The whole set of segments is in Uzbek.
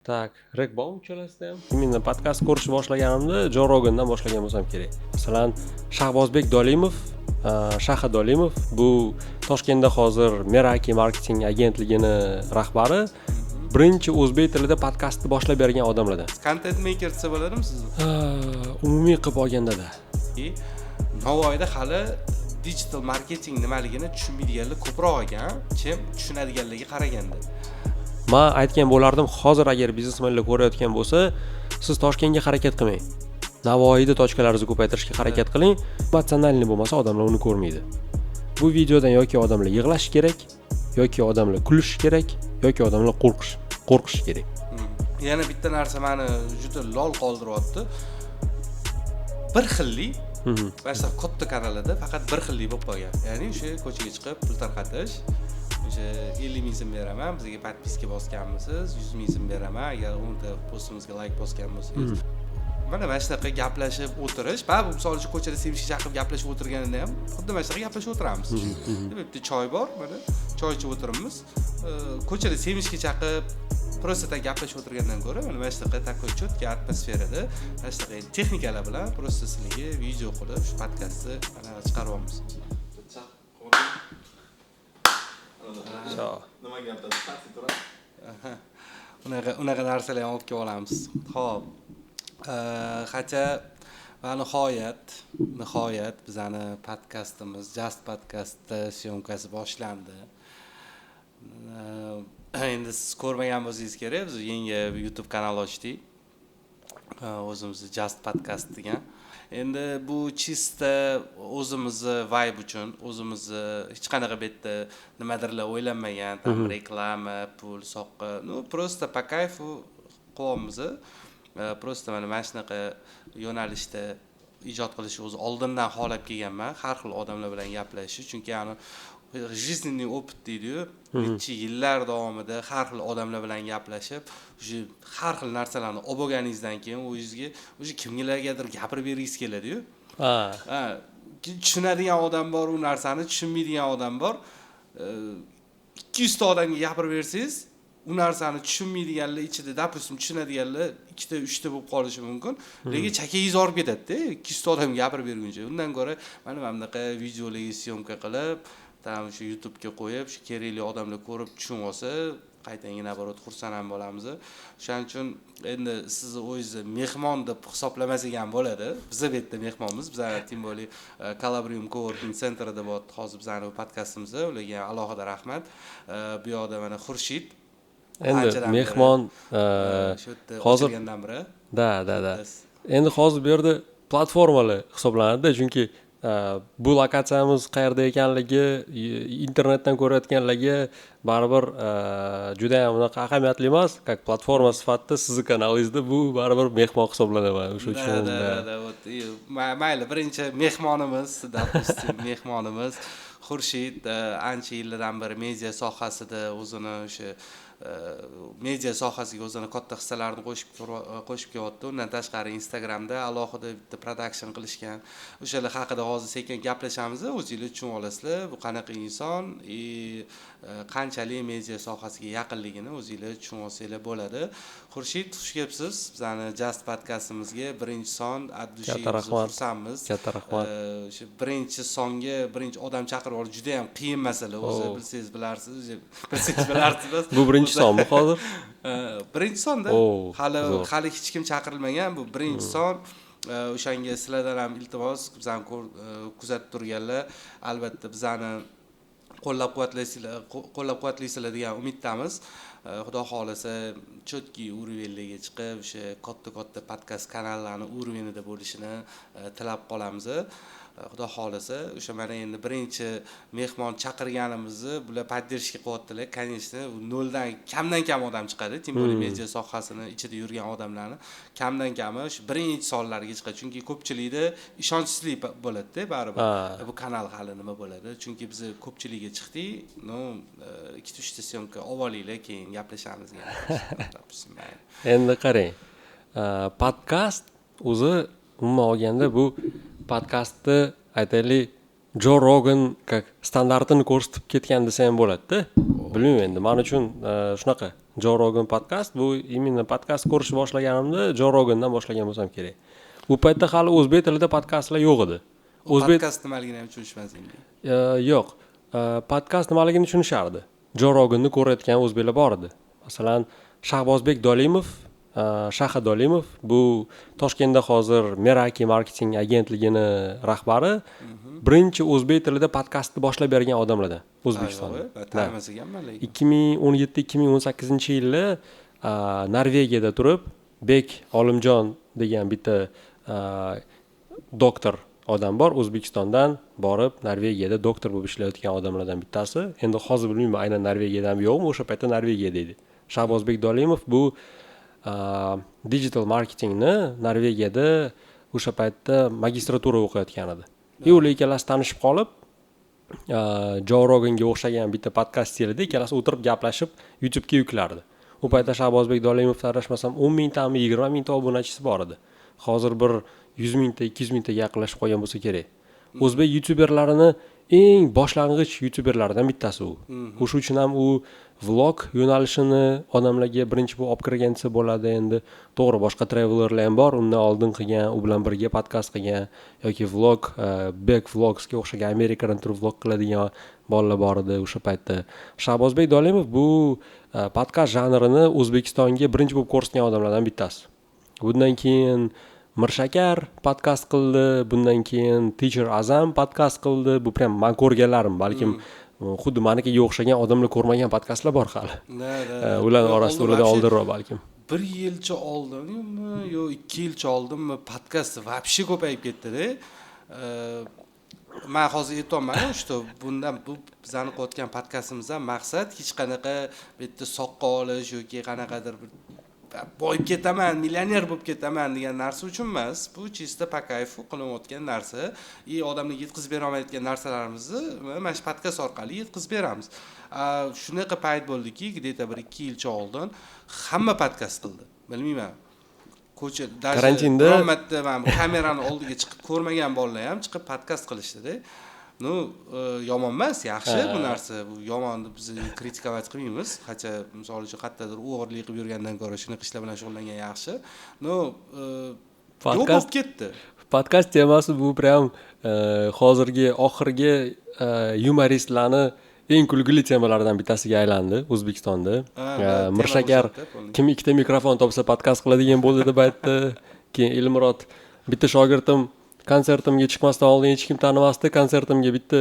Tak, rek bormi uchalasida ham? Men podkast ko'rishni boshlaganimda Joe Rogandan boshlagan bo'lsam kerak. Masalan, Shahbozbek Dolimov, Shaha Dolimov bu Toshkentda hozir Meraki marketing agentligini rahbari, birinchi o'zbek tilida podkastni boshlab bergan odamlardan. Content maker desa bo'ladimi siz? Umumiy qilib olganda-da. Navoiyda hali digital marketing nimaligini tushunmaydiganlar ko'proq ekan, kim tushunadiganlarga qaraganda. Men aytgan bo'lardim, hozir agar biznesmenlar ko'rayotgan bo'lsa, siz Toshkentga harakat qilmang. Navoiyda tochkalaringizni ko'paytirishga harakat qiling. Emotsionalniy bo'lmasa odamlar uni ko'rmaydi. Bu videodan yoki odamlar yig'lash kerak, yoki odamlar kulish kerak, yoki odamlar qo'rqish kerak. Yana bitta narsa meni juda lol qoldiryapti. Bir xillik Başta katta kanalida faqat bir xillik bo'lib qolgan. Ya'ni o'sha ko'chaga chiqib pul tarqatish, o'sha 50 ming so'm beraman, bizga podpiska bosganmisiz, 100 ming so'm beraman, agar 10 ta postimizga like bosgan bo'lsangiz. Mana shunaqa gaplashib o'tirish, bu misol uchun ko'chada sevishga chaqirib gaplashib o'tirganida ham xuddi mana shunaqa gaplashib o'tiramiz. Bitta choy bor, mana choy ichib o'tiribmiz. Ko'chada sevishga chaqirib просто так gaplashib o'tirgandan ko'ra mana shunaqa такой четкий atmosferada, mana shunaqa texnikalar bilan просто sizlarga video qilib shu podkastni mana chiqaryapmiz. Nima gapda taksi turadi? Unaqa narsalarni olib kelib olamiz. Xo'p. Qancha va nihoyat bizani podkastimiz Just podkastda syomkasi boshlandi. Endi siz ko'rmagan bo'lsangiz kerak, biz yangi YouTube kanal ochdik. O'zimizni Just Podcast degan. Endi bu chista o'zimizni vibe uchun, o'zimizni hech qanaqa betda nimadirlar o'ylanmagan, tam reklama, pul, soqqa, просто по кайфу qilyapmiz. Просто mana shunaqa yo'nalishda ijod qilishni o'zi oldindan xohlab kelganman, har xil odamlar bilan gaplashish, chunki ani жизненный опыт deydi-yu, necha yillar davomida har xil odamlar bilan gaplashib, o'sha har xil narsalarni olib bo'lganingizdan keyin o'zingizga o'sha kimgalargadir gapirib bergingiz keladi-yu. Tushunadigan odam bor, u narsani tushunmaydigan odam bor. 200 ta odamga gapirib bersangiz, u narsani tushunmaydiganlar ichida, допустим, tushunadiganlar 2 ta 3 ta bo'lib qolishi mumkin. Lekin chakangiz orib ketadi-da, 200 ta odamga gapirib berguncha. Undan ko'ra mana bunaqa videolarga syomka qilib, tam shu YouTube'ga qo'yib, shu kerakli odamlar ko'rib tushunib olsa, qaytanga naborot xursand ham bo'lamiz. Shuning uchun endi sizni o'zingizni mehmon deb hisoblamasak ham bo'ladi. Biz bu yerda mehmonmiz. Biz tем более Calabrium Coworking Center'da bor hozir bizning podkastimizda. Ularga alohida rahmat. Bu yoqda mana Xurshid. Endi mehmon hozir Da. Endi hozir bu yerda platformalar hisoblanadi, chunki bu lokatsiyamiz qayerda ekanligi internetdan ko'rayotganlarga baribir juda ham unaqa ahamiyatli emas, как platforma sifatida sizni kanalingizda bu baribir mehmon hisoblanadi. O'sha uchun mayli, birinchi mehmonimiz, допустим, mehmonimiz Xurshid ancha yillardan beri media sohasida o'zini o'sha media sohasiga o'zini katta hissalarini qo'shib kelyapti. Undan tashqari Instagramda alohida bitta production qilishgan. O'shalar haqida hozir sekin gaplashamiz, o'zingizlar tushunib olasizlar. Bu qanaqa inson, qanchalik media sohasiga yaqinligini o'zingizlar tushunib olsanglar bo'ladi. Xurshid, xush kelibsiz. Bizning Just podkastimizga birinchi son xursandmiz. Katta rahmat. O'sha birinchi songa birinchi odam chaqirib olish juda ham qiyin masala. O'zi bilsangiz bilarsiz, Bu birinchi sonmi hozir? Birinchi sonda hali hech kim chaqirilmagan. Bu birinchi son. O'shanga sizlardan ham iltimos, bizani kuzatib turganlar, albatta bizani qo'llab-quvvatlaysizlar degan umiddamiz. Xudo xolasa четкий уровеньlarga chiqib, o'sha katta podkast kanallarning уровенida bo'lishini tilab qolamiz. Xudo xolasa o'sha mana endi birinchi mehmon chaqirganimizni bular поддержка qilyaptilar. Конечно, noldan kam odam chiqadi. Tем более media sohasini ichida yurgan odamlarni kamdan kami shu birinchi sonlarga chiqadi. Chunki ko'pchilikda ishonchsizlik bo'ladi-da, baribir. Bu kanal hali nima bo'ladi? Chunki biz ko'pchilikka chiqdik, 2-3 ta syomka olinglar, keyin gaplashamiz degan. Endi qarang. Podkast o'zi umuman olganda bu podkastni aytaylik Joe Rogan как standartini ko'rsatib ketgan desa ham bo'ladi-da. Bilmayman endi, men uchun shunaqa. Joe Rogan podkast. Bu именно podkast ko'rishni boshlaganimda Joe Rogandan boshlagan bo'lsam kerak. U paytda hali o'zbek tilida podkastlar yo'q edi. Podkast nimaligini ham tushunishmasdingiz. Yo'q. Podkast nimaligini tushunishardi. Joe Roganni ko'rayotgan o'zbeklar bor edi. Masalan, Shahbozbek Dolimov, Shaha Dolimov bu Toshkentda hozir Meraki marketing agentligini rahbari, birinchi o'zbek tilida podkastni boshlab bergan odamlardan O'zbekistonda. Tanimasaganman lekin. 2017-2018-yilda Norvegiyada turib, Bek Olimjon degan bitta doktor odam bor, O'zbekistondan borib Norvegiyada doktor bo'lib ishlayotgan odamlardan bittasi. Endi hozir bilmayman aynan Norvegiyadami yo'qmi, o'sha paytda Norvegiyada edi. Shahbozbek Dolimov bu digital marketingni Norvegiyada o'sha paytda magistratura o'qiyotgan edi. Ular ikkalasi tanishib qolib, Joe Roganga o'xshagan bitta podkast serida ikkalasi o'tirib gaplashib YouTube'ga yuklardi. U paytda Shahbozbek Dolimovda adashmasam 10 mingtami, 20 mingta obunachisi bor edi. Hozir bir 100 mingta, 200 mingtaga yaqinlashib qolgan bo'lsa kerak. O'zbek youtuberlarini eng boshlang'ich youtuberlardan bittasi u. O'sha uchun ham u vlog yo'nalishini odamlarga birinchi bu olib kirgan desa bo'ladi. Endi to'g'ri, boshqa travelerlar ham bor, undan oldin qilgan, u bilan birga podkast qilgan yoki vlog, back vlogsga o'xshagan Amerikadan turib vlog qiladigan bolalar bor edi o'sha paytda. Shahbozbek Dolimov bu podkast janrini O'zbekistonga birinchi bo'lib ko'rsatgan odamlardan bittasi. Bundan keyin Mirshakar podkast qildi, bundan keyin Teacher Azam podkast qildi. Bu prям men ko'rganlarim, balkim xuddi menikiga o'xshagan odamlar ko'rmagan podkastlar bor hali. Ular orasida ulardan oldinroq balkim. 1 yilcha oldinmi yo 2 yilcha oldinmi podkast вообще ko'payib ketdi-da. Men hozir aytolmayman, что bundan bu bizani qilayotgan podkastimizdan maqsad hech qanaqa bitta soqqa olish yoki qanaqadir boyib ketaman, millioner bo'lib ketaman degan narsa uchun emas. Bu chista по кайфу qilayotgan narsa. Odamlarga yetkazib bera olmayotgan narsalarimizni mana shu podkast orqali yetkazib beramiz. Shunaqa payt bo'ldiki, где-то bir 2 yilcha oldin hamma podkast qildi. Bilmayman. Ko'cha karantinda men kamerani oldiga chiqib ko'rmagan bolalar ham chiqib podkast qilishdi-da. Yomon emas, yaxshi bu narsa. Bu yomonni biz kritikować qilmaymiz. Qancha misol uchun qayerdadir o'g'irlik qilib yurgandan ko'ra shunaqa ishlar bilan shug'ullangan yaxshi. Podkast ketdi. Podkast temasi bu prям hozirgi oxirgi yumoristlarni eng kulgili temalardan bittasiga aylandi O'zbekistonda. Mirshakar kim ikkita mikrofon topsa podkast qiladigan bo'ldi deb aytdi. Keyin Elmurod bitta shogirdim konsertimga chiqmasdan oldin hech kim tanimasdi, konsertimga bitta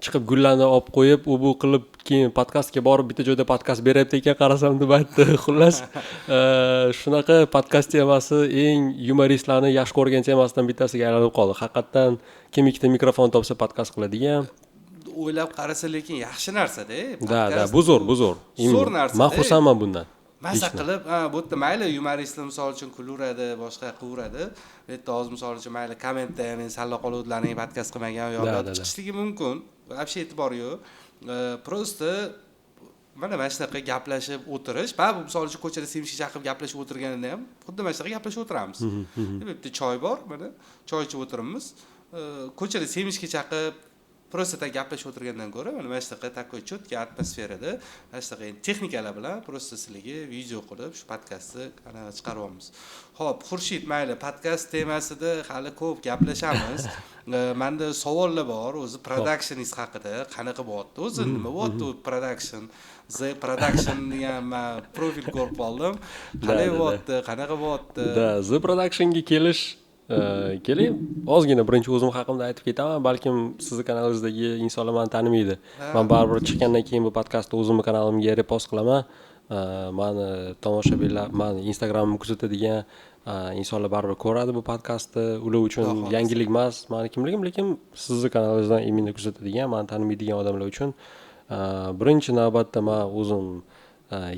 chiqib gullarni olib qo'yib, u bu qilib keyin podkastga borib bitta joyda podkast beryapti ekan, qarasam deb aytdi. Xullas, shunaqa podkast temasi eng yumoristlarni yaxshi ko'rgan temasidan bittasiga aylanib qoldi. Haqiqatan kim ikkita mikrofon topsa podkast qiladigan. O'ylab qarasa lekin yaxshi narsa-da. Da, bu zo'r. Zo'r narsa. Men xursandman bundan. Masa qilib, bu yerda mayli yumoristlar misol uchun kulaveradi, boshqa qilaveradi. Bu yerda hozir misol uchun mayli kommentda men salla qoluvlarning podkast qilmagan yo'llar chiqishligi mumkin. Вообще e'tibor yo'q. Просто mana shunaqa gaplashib o'tirish, bu misol uchun ko'chada sevishga chaqirib gaplashib o'tirganida ham xuddi mana shunaqa gaplashib o'tiramiz. Bu yerda choy bor, mana choy ichib o'tiramiz. Ko'chada sevishga chaqirib просто так gaplashib o'tirgandan ko'ra mana shunaqa такой четкий atmosferada mana shunaqa texnikalar bilan просто sizlarga video qilib shu podkastni qanaqa chiqaryapmiz. Xo'p, Xurshid, mayli podkast temasida hali ko'p gaplashamiz. Menda savollar bor o'zi productionist haqida. Qanaqa bo'lyapti o'zi? Nima bo'lyapti production? The production degan men profil ko'rib qoldim. Qalay bo'lyapti? Qanaqa bo'lyapti? The productionga kelish keling, ozgina birinchi o'zim haqimda aytib ketaman, balkim sizni kanalingizdagi insonlar meni tanimaydi. Men baribir chiqqandan keyin bu podkastni o'zimning kanalimga repost qilaman. Meni tomoshabinlar, meni Instagramimni kuzatadigan insonlar baribir ko'radi bu podkastni. Ular uchun yangilik emas, meni kimligim, lekin sizni kanalingizdan imminni kuzatadigan, meni tanimaydigan odamlar uchun birinchi navbatda men o'zim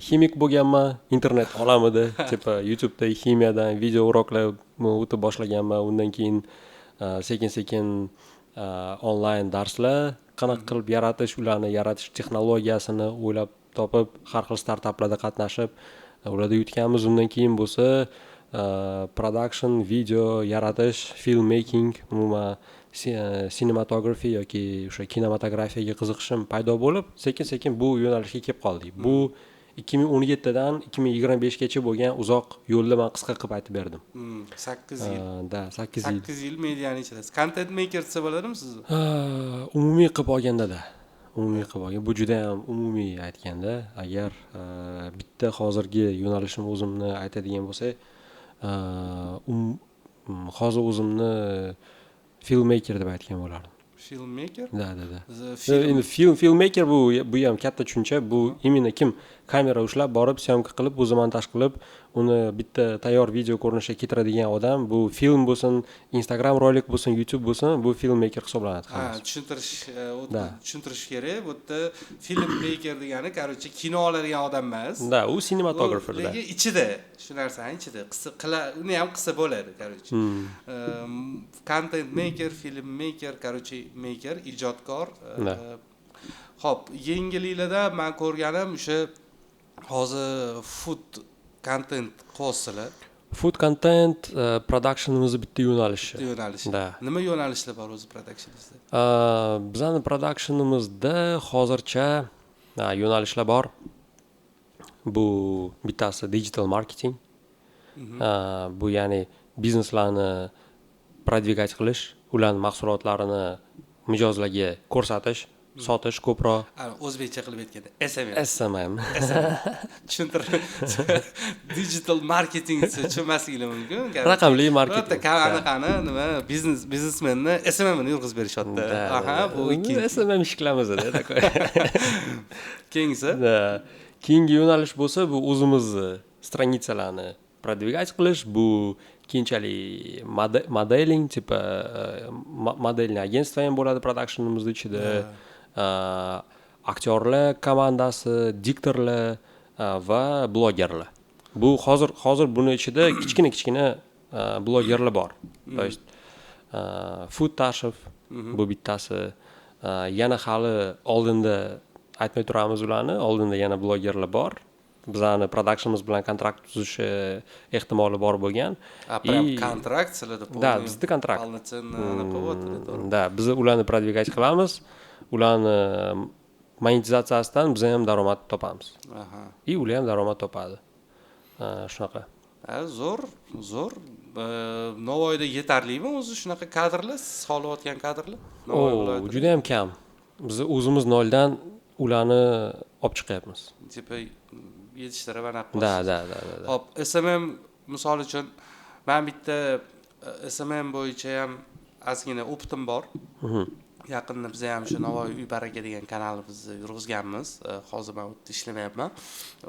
ximik bo'lganman, internet olamida, tipa YouTube'da ximiyadan video uroklar o'tib boshlaganman. Undan keyin sekin-sekin onlayn darslar qanaqa qilib yaratish, ularni yaratish texnologiyasini o'ylab topib, har xil startaplarda qatnashib, ularda yutganmiz. Undan keyin bo'lsa production, video yaratish, filmmaking, umuman cinematography yoki o'sha kinematografiyaga qiziqishim paydo bo'lib, sekin-sekin bu yo'nalishga kelib qoldik. Bu 2017 dan 2025 gacha bo'lgan uzoq yo'lni men qisqa qilib aytib berdim. 8 yil. Da, 8 yil. 8 yil mediani ichidasiz. Content maker desa bo'ladimi siz? Umumiy qilib olganda-da. Umumiy qilib olgan. Bu juda ham umumiy aytganda, agar bitta hozirgi yo'nalishim o'zimni aytadigan bo'lsak, hozir o'zimni filmmaker deb aytgan bo'lardim. Filmmaker? Da. Endi filmmaker bu ham katta tushuncha. Bu imенно kim kamera ushlab borib syomka qilib, o'zi montaj qilib, uni bitta tayyor video ko'rinishga keltiradigan odam, bu film bo'lsin, Instagram rolik bo'lsin, YouTube bo'lsin, bu filmmaker hisoblanadi. Tushuntirish kerak. Bu yerda filmmaker degani, короче, kino oladigan odam emas. Da, u sinematografer da. Lekin ichida, shu narsani ichida uni ham qilsa bo'ladi, короче. Content maker, film maker, короче, maker, ijodkor. Xo'p, yengilliklarda men ko'rganim o'sha hozir food content qilyapsizlar. Food content productionimiz bitta yo'nalishi. Da. Nima yo'nalishlar bor o'zi productioningizda? Bizning productionimizda hozircha yo'nalishlar bor. Bu bittasi digital marketing. Bu ya'ni bizneslarni продвигать qilish, ularning mahsulotlarini mijozlarga ko'rsatish, sotish ko'proq. O'zbekcha qilib aytganda SMM. Tushuntirib. Digital marketing tushunmasliginglar mumkin. Raqamli marketing. Qanaqani nima biznesmenni SMMni yurg'izib berishyapti. Bu ikkinchi SMM ish qilamiz-da, takoy. Keyingisi? Keyingi yo'nalish bo'lsa, bu o'zimizni stranitsalarni продвигать qilish, bu keyinchalik modeling, tipa modelning agentство ham bo'ladi productionimizning ichida. Aktyorlar komandasi, diktorlar va blogerlar. Bu hozir buni ichida kichkina blogerlar bor. To есть Food Tashev bu bittasi. Yana hali oldinda aytmay turamiz ularni, oldinda yana blogerlar bor. Bizani productionimiz bilan kontrakt tuzishi ehtimoli bor bo'lgan. Прям kontrakt sizlarda bo'ldi. Da, bizda kontrakt. Da, biz ularni продвигать qilamiz. Ularni monetizatsiyasidan biz ham daromad topamiz. И ular ham daromad topadi. Shunaqa. Zo'r. Navoiyda yetarlimi o'zi shunaqa kadrlar, siz xohlayotgan kadrlar? Juda ham kam. Biz o'zimiz noldan ularni olib chiqyapmiz. Tipa yetishtirib anaqa. Da. Xo'p, SMM misol uchun men bitta SMM bo'yicha ham ozgina o'pitim bor. Yaqinda biz ham shu Navoiy uy baraka degan kanalimizni yurg'izganmiz. Hozir men u yerda ishlamayapman.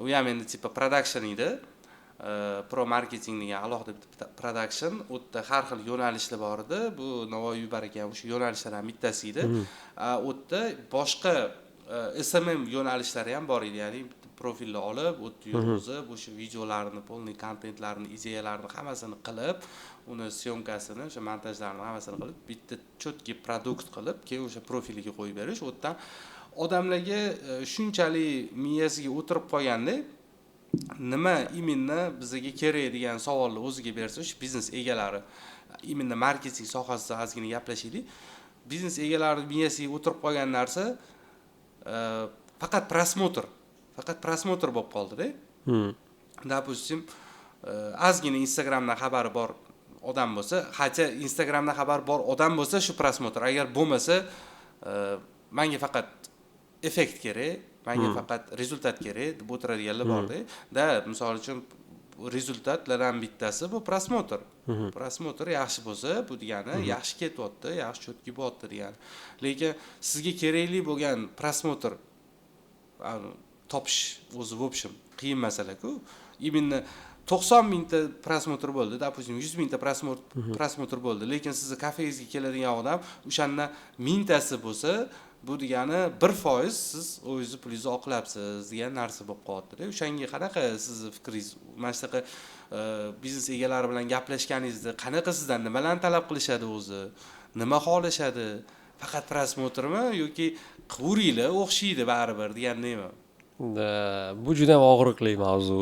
U ham endi tipa production edi. Pro marketing degan alohida bitta production. U yerda har xil yo'nalishlar bor edi. Bu Navoiy uy baraka ham o'sha yo'nalishlardan bittasi edi. U yerda boshqa SMM yo'nalishlari ham bor edi. Ya'ni profilni olib, u yerda yurg'izib, o'sha videolarni, polniy kontentlarni, ideyalarini hammasini qilib, uni syomkasini, o'sha montajlarini hammasini qilib, bitta cho'tki produkt qilib, keyin o'sha profiliga qo'yib berish. U yerdan odamlarga shunchalik miyasiga o'tirib qolganda, nima imенно bizga kerak degan savolni o'ziga bersa, o'sha biznes egalari, imенно marketing sohasida ozgina gaplashaylik. Biznes egalari miyasiga o'tirib qolgan narsa faqat prosmotr bo'lib qoldi-da. Допустим, ozgina Instagramdan xabari bor odam bo'lsa, hatto Instagramdan xabari bor odam bo'lsa shu prosmotr. Agar bo'lmasa, menga faqat effekt kerak, menga faqat rezultat kerak deb o'tiradiganlar bor-da. Da, misol uchun rezultatlardan bittasi bu prosmotr. Prosmotr yaxshi bo'lsa, bu degani yaxshi ketyapti, yaxshi cho'tki bo'lyapti degani. Lekin sizga kerakli bo'lgan prosmotr topish o'zi в общем qiyin masala-ku. Именно 90 mingta prosmotr bo'ldi, допустим 100 mingta prosmotr bo'ldi, lekin sizni kafengizga keladigan odam o'shandan mingtasi bo'lsa, bu degani 1% siz o'zingizni pulingizni oqlabsiz degan narsa bo'lib qoladi-da. O'shanga qanaqa sizni fikringiz? Mana shunaqa biznes egalari bilan gaplashganingizda qanaqa sizdan nimalarni talab qilishadi o'zi? Nima xohlashadi? Faqat prosmotrmi yoki qivuringlar, o'xshaydi baribir deganmi? Bu juda ham og'riqli mavzu.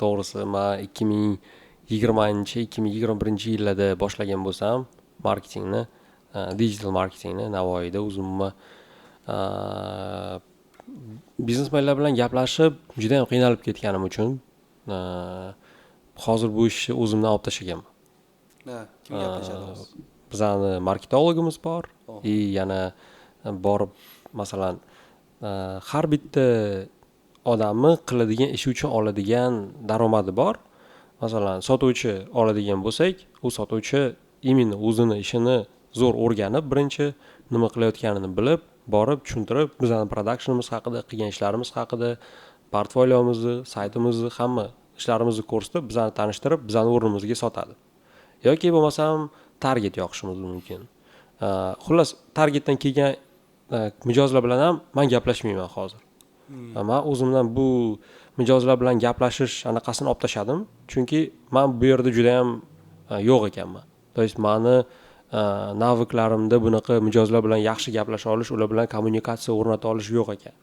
To'g'risi, men 2020-2021-yillarda boshlagan bo'lsam, marketingni, digital marketingni Navoiyda o'zimni biznesmenlar bilan gaplashib juda ham qiynalib ketganim uchun hozir bu ishni o'zimdan olib tashlaganman. Kim gaplashadi? Bizani marketologimiz bor. Yana borib masalan har bitta odamni qiladigan ishi uchun oladigan daromadi bor. Masalan, sotuvchi oladigan bo'lsak, u sotuvchi imенно o'zini ishini zo'r o'rganib, birinchi nima qilayotganini bilib, borib tushuntirib, bizning productionimiz haqida, qilgan ishlarimiz haqida, portfoliomizni, saytimizni, hamma ishlarimizni ko'rsatib, bizani tanishtirib, bizning o'rnimizga sotadi. Yoki bo'lmasam target yoqishimiz mumkin. Xullas, targetdan kelgan mijozlar bilan ham men gaplashmayman hozir. Men o'zimdan bu mijozlar bilan gaplashish anaqasini olib tashladim, chunki men bu yerda juda ham yo'q ekanman. To есть meni naviklarimda bunaqa mijozlar bilan yaxshi gaplasha olish, ular bilan kommunikatsiya o'rnata olish yo'q ekan.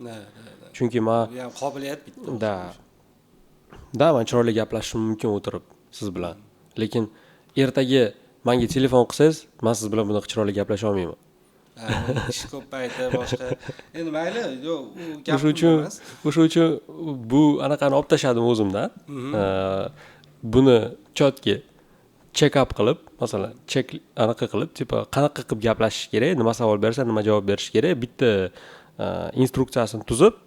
Chunki men bu ham qobiliyat bitta. Da, men chiroyli gaplashishim mumkin o'tirib siz bilan. Lekin ertaga menga telefon qilsangiz, men siz bilan bunaqa chiroyli gaplasha olmayman. Ish ko'paydi boshqa. Endi mayli, yo'q, u gap emas. O'sha uchun bu anaqani olib tashladim o'zimdan. Buni chotga check up qilib, masalan, anaqa qilib, tipa qanaqa qilib gaplashish kerak, nima savol bersa, nima javob berish kerak, bitta instruksiyasini tuzib,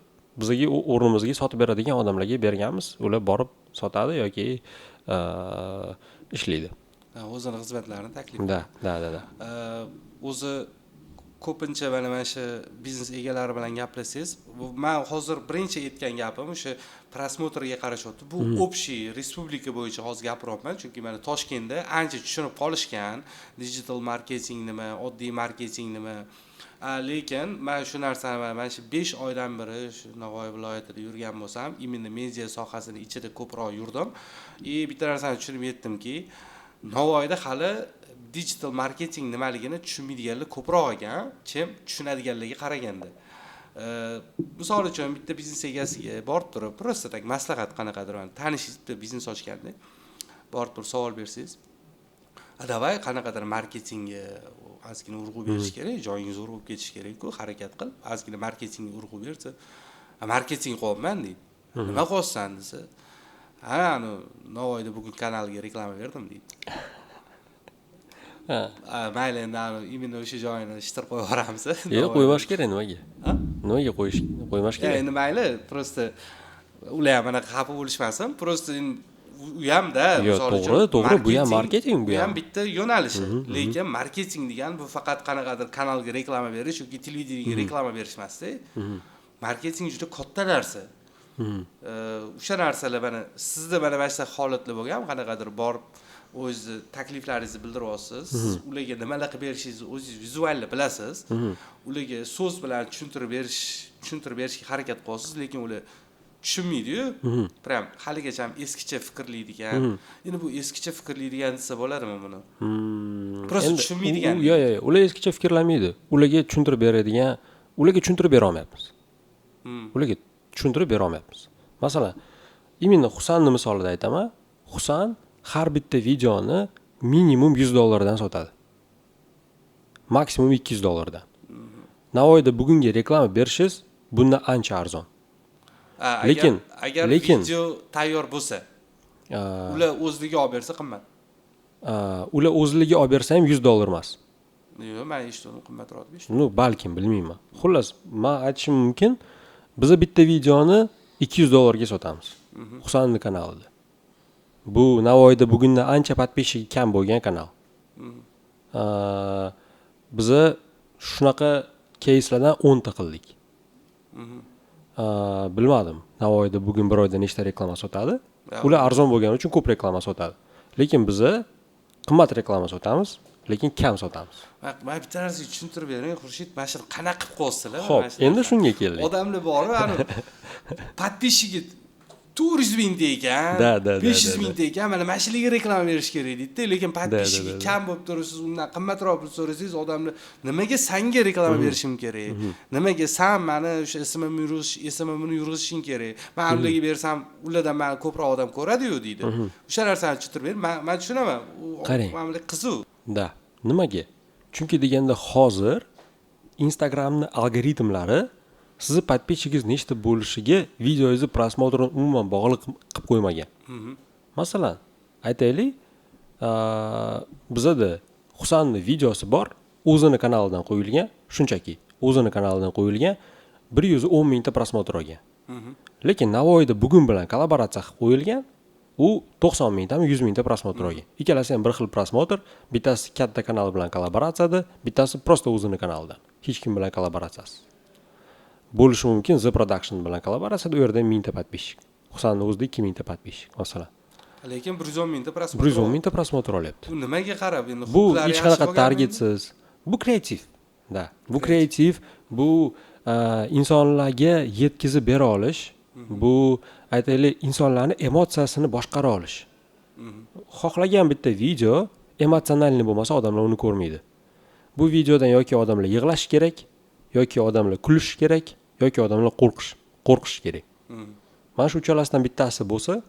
bizga o'rnimizga sotib beradigan odamlarga berganmiz. Ular borib sotadi yoki ishlaydi. O'zini xizmatlarini taklif qiladi. Da. O'zi ko'pincha mana shu biznes egalari bilan gaplashsangiz, men hozir birinchi aytgan gapim o'sha prosmotrga qarashyapti. Bu общий respublika bo'yicha hozir gapiryapman, chunki mana Toshkentda ancha tushunib qolishgan digital marketing nima, oddiy marketing nima. Lekin men shu narsani mana shu 5 oydan beri shu Navoiy viloyatida yurgan bo'lsam, imенно media sohasini ichida ko'proq yurdim. Bitta narsani tushunib yetdimki, Navoiyda hali digital marketing nimaligini tushunmaydiganlar ko'proq ekan, chem tushunadiganlarga qaraganda. Misol uchun bitta biznes egasiga borib turib, просто tak maslahat qanaqadir tanishingiz bitta biznes ochganda, borib turib savol bersangiz, "Davay qanaqadir marketingga ozgina urg'u berish kerak, joyingiz urg'u ketish kerak-ku, harakat qil, ozgina marketingga urg'u bersa." "Marketing qilyapman" deydi. "Nima qilyapsan?" desa, "Ana, Navoiyda bugun kanalga reklama berdim" deydi. Mayli endi imенно o'sha joyini ishtirib qo'yib yuboramiz. Yo'q, qo'ymash kerak nimaga? Nimaga qo'ymash kerak? Endi mayli, просто ular ham mana xafa bo'lishmasin, просто u ham-da, misol uchun. To'g'ri, bu ham marketing, bu ham bitta yo'nalishi. Lekin marketing degani bu faqat qanaqadir kanalga reklama berish yoki televideniyega reklama berish emas-da. Marketing juda katta narsa. O'sha narsalar mana sizda mana shu holatlar bo'lgan, qanaqadir borib o'z takliflaringizni bildiryapsiz, ularga nimalar qilib berishingizni o'zingiz vizualni bilasiz, ularga so'z bilan tushuntirib berishga harakat qilyapsiz, lekin ular tushunmaydi-yu. Prям haligacha ham eskicha fikrlaydigan. Endi bu eskicha fikrlaydigan desa bo'ladimi buni? Просто tushunmaydigan. Yo'q, ular eskicha fikrlamaydi. Ularga tushuntirib beradigan, ularga tushuntirib bera olmayapmiz. Ularga tushuntirib bera olmayapmiz. Masalan, imенно Husanni misolida aytaman. Husan har bitta videoni minimum $100 sotadi. Maksimum $200. Navoiyda bugungi reklama berishingiz bundan ancha arzon. Lekin video tayyor bo'lsa, ular o'zligi olib bersa qimmat. Ular o'zligi olib bersa ham $100 emas. Yo'q, men eshitdim qimmatroq deb. Balkim bilmayman. Xullas, men aytishim mumkin, biz bitta videoni $200 ga sotamiz. Husanning kanalida. Bu Navoiyda bugundan ancha podpishchigi kam bo'lgan kanal. Biz shunaqa keyslardan 10 ta qildik. Bilmadim. Navoiyda bugun bir oyda nechta reklama sotadi? Ular arzon bo'lgani uchun ko'p reklama sotadi. Lekin biz qimmat reklama sotamiz, lekin kam sotamiz. Men bitta narsani tushuntirib bering, Xurshid, mana shuni qanaqa qilib qo'ysizlar? Xo'p, endi shunga keldik. Odamlar bor, ana podpishchigi 400 ming ekan, 500 ming ekan, mana shularga reklama berish kerak deydi, lekin podpishchigi kam bo'lib turib, siz undan qimmatroq pul so'rasangiz, odamlar nimaga senga reklama berishim kerak? Nimaga sen meni o'sha ismimni yurg'izishing kerak? Men ularga bersam, ulardan meni ko'proq odam ko'radi-yu deydi. O'sha narsani tushuntirib ber, men tushunaman. Ma'muli qiziq. Da. Nimaga? Chunki deganda hozir Instagramning algoritmlari sizni подписчигingiz nechta bo'lishiga videoingizni prosmotrini umuman bog'liq qilib qo'ymagan. Masalan, aytaylik, bizada Husanning videosi bor, o'zini kanalidan qo'yilgan, shunchaki o'zini kanalidan qo'yilgan 110 mingta prosmotr olgan. Lekin Navoiyda bugun bilan kollaboratsiya qilib qo'yilgan, u 90 mingtami 100 mingta prosmotr olgan. Ikkalasi ham bir xil prosmotr, bittasi katta kanal bilan kollaboratsiyada, bittasi prosta o'zini kanalidan. Hech kim bilan kollaboratsiyasiz. Bo'lishi mumkin The Production bilan kollaboratsiyada u yerda 1000 ta подписчик. Husanning o'zida 2000 ta подписчик, masalan. Lekin 110 mingta prosmotr. 110 mingta prosmotr olyapti. Bu nimaga qarab endi bu hech qanaqa targetsiz. Bu kreativ. Da. Bu kreativ, bu insonlarga yetkazib bera olish, bu aytaylik insonlarning emotsiyasini boshqara olish. Xohlagan bitta video emotsionalniy bo'lmasa odamlar uni ko'rmaydi. Bu videodan yoki odamlar yig'lash kerak, yoki odamlar kulish kerak, yoki odamlar qo'rqish kerak. Mana shu uchalasidan bittasi bo'lsa,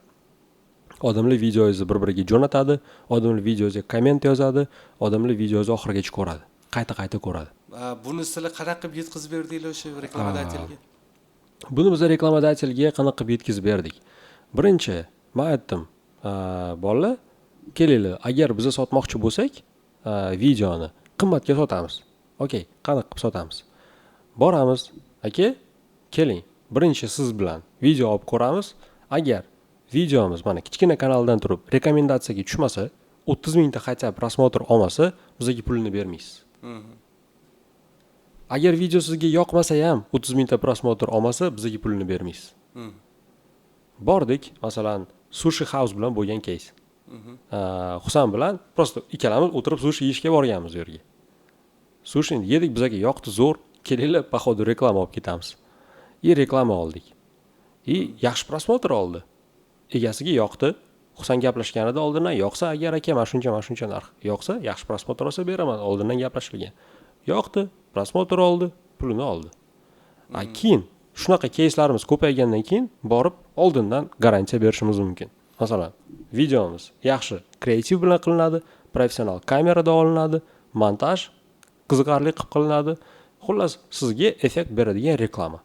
odamlar videoingizni bir-biriga jo'natadi, odamlar videoga komment yozadi, odamlar videoingizni oxirigacha ko'radi, qayta ko'radi. Buni sizlar qanaqa qilib yetkazib berdinglar o'sha reklamodatelga? Buni biz reklamodatelga qanaqa qilib yetkazib berdik? Birinchi, men aytdim, bolalar, kelinglar, agar biz sotmoqchi bo'lsak, videoni qimmatga sotamiz. Okey, qanaqa qilib sotamiz? Boramiz, aka, keling, birinchi siz bilan video olib ko'ramiz. Agar videomiz mana kichkina kanaldan turib rekomendatsiyaga tushmasa, 30 mingta хотя бы prosmotr olmasa, bizga pulini bermaysiz. Agar video sizga yoqmasa ham 30 mingta prosmotr olmasa, bizga pulini bermaysiz. Bordik, masalan, Sushi House bilan bo'lgan case. Husan bilan prosta ikkalamiz o'tirib sushi yeyishga borganmiz u yerga. Sushini yedik, bizga yoqdi, zo'r. Kelinglar, походу reklama olib ketamiz. Reklama oldik. Yaxshi prosmotr oldi. Egasiga yoqdi. Husan gaplashganida oldindan yoqsa, agar aka mana shuncha narx. Yoqsa, yaxshi prosmotr olsa beraman, oldindan gaplashilgan. Yoqdi, prosmotr oldi, pulini oldi. Keyin shunaqa keyslarimiz ko'paygandan keyin borib oldindan garantiya berishimiz mumkin. Masalan, videomiz yaxshi kreativ bilan qilinadi, professional kamerada olinadi, montaj qiziqarli qilib qilinadi. Xullas, sizga effekt beradigan reklama.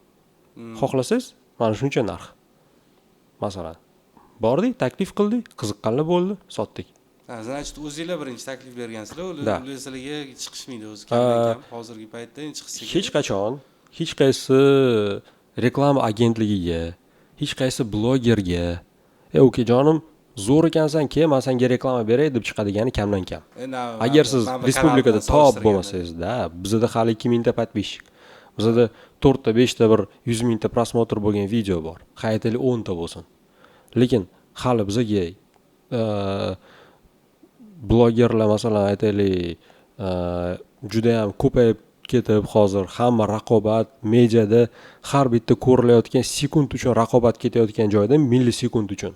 Xohlasangiz, mana shuncha narx. Masalan, bordik, taklif qildik, qiziqqanlar bo'ldi, sotdik. Значит, o'zingizlar birinchi taklif bergansizlar, ular sizlarga chiqishmaydi o'zi kam. Hozirgi paytda chiqishsa hech qachon hech qaysi reklama agentligiga, hech qaysi blogerga, ukajonim, zo'r ekansan, men senga reklama beray deb chiqadigani kamdan kam. Agar siz respublikada top bo'lmasangiz-da, bizda hali 2000 ta подписчик. Bizda 4 ta, 5 ta, bir 100 mingta prosmotr bo'lgan video bor. Hayotli 10 ta bo'lsin. Lekin hali bizga blogerlar masalan aytaylik, juda ham ko'payib ketib, hozir hamma raqobat, mediada har bitta ko'rilayotgan sekund uchun raqobat ketayotgan joyda millisekund uchun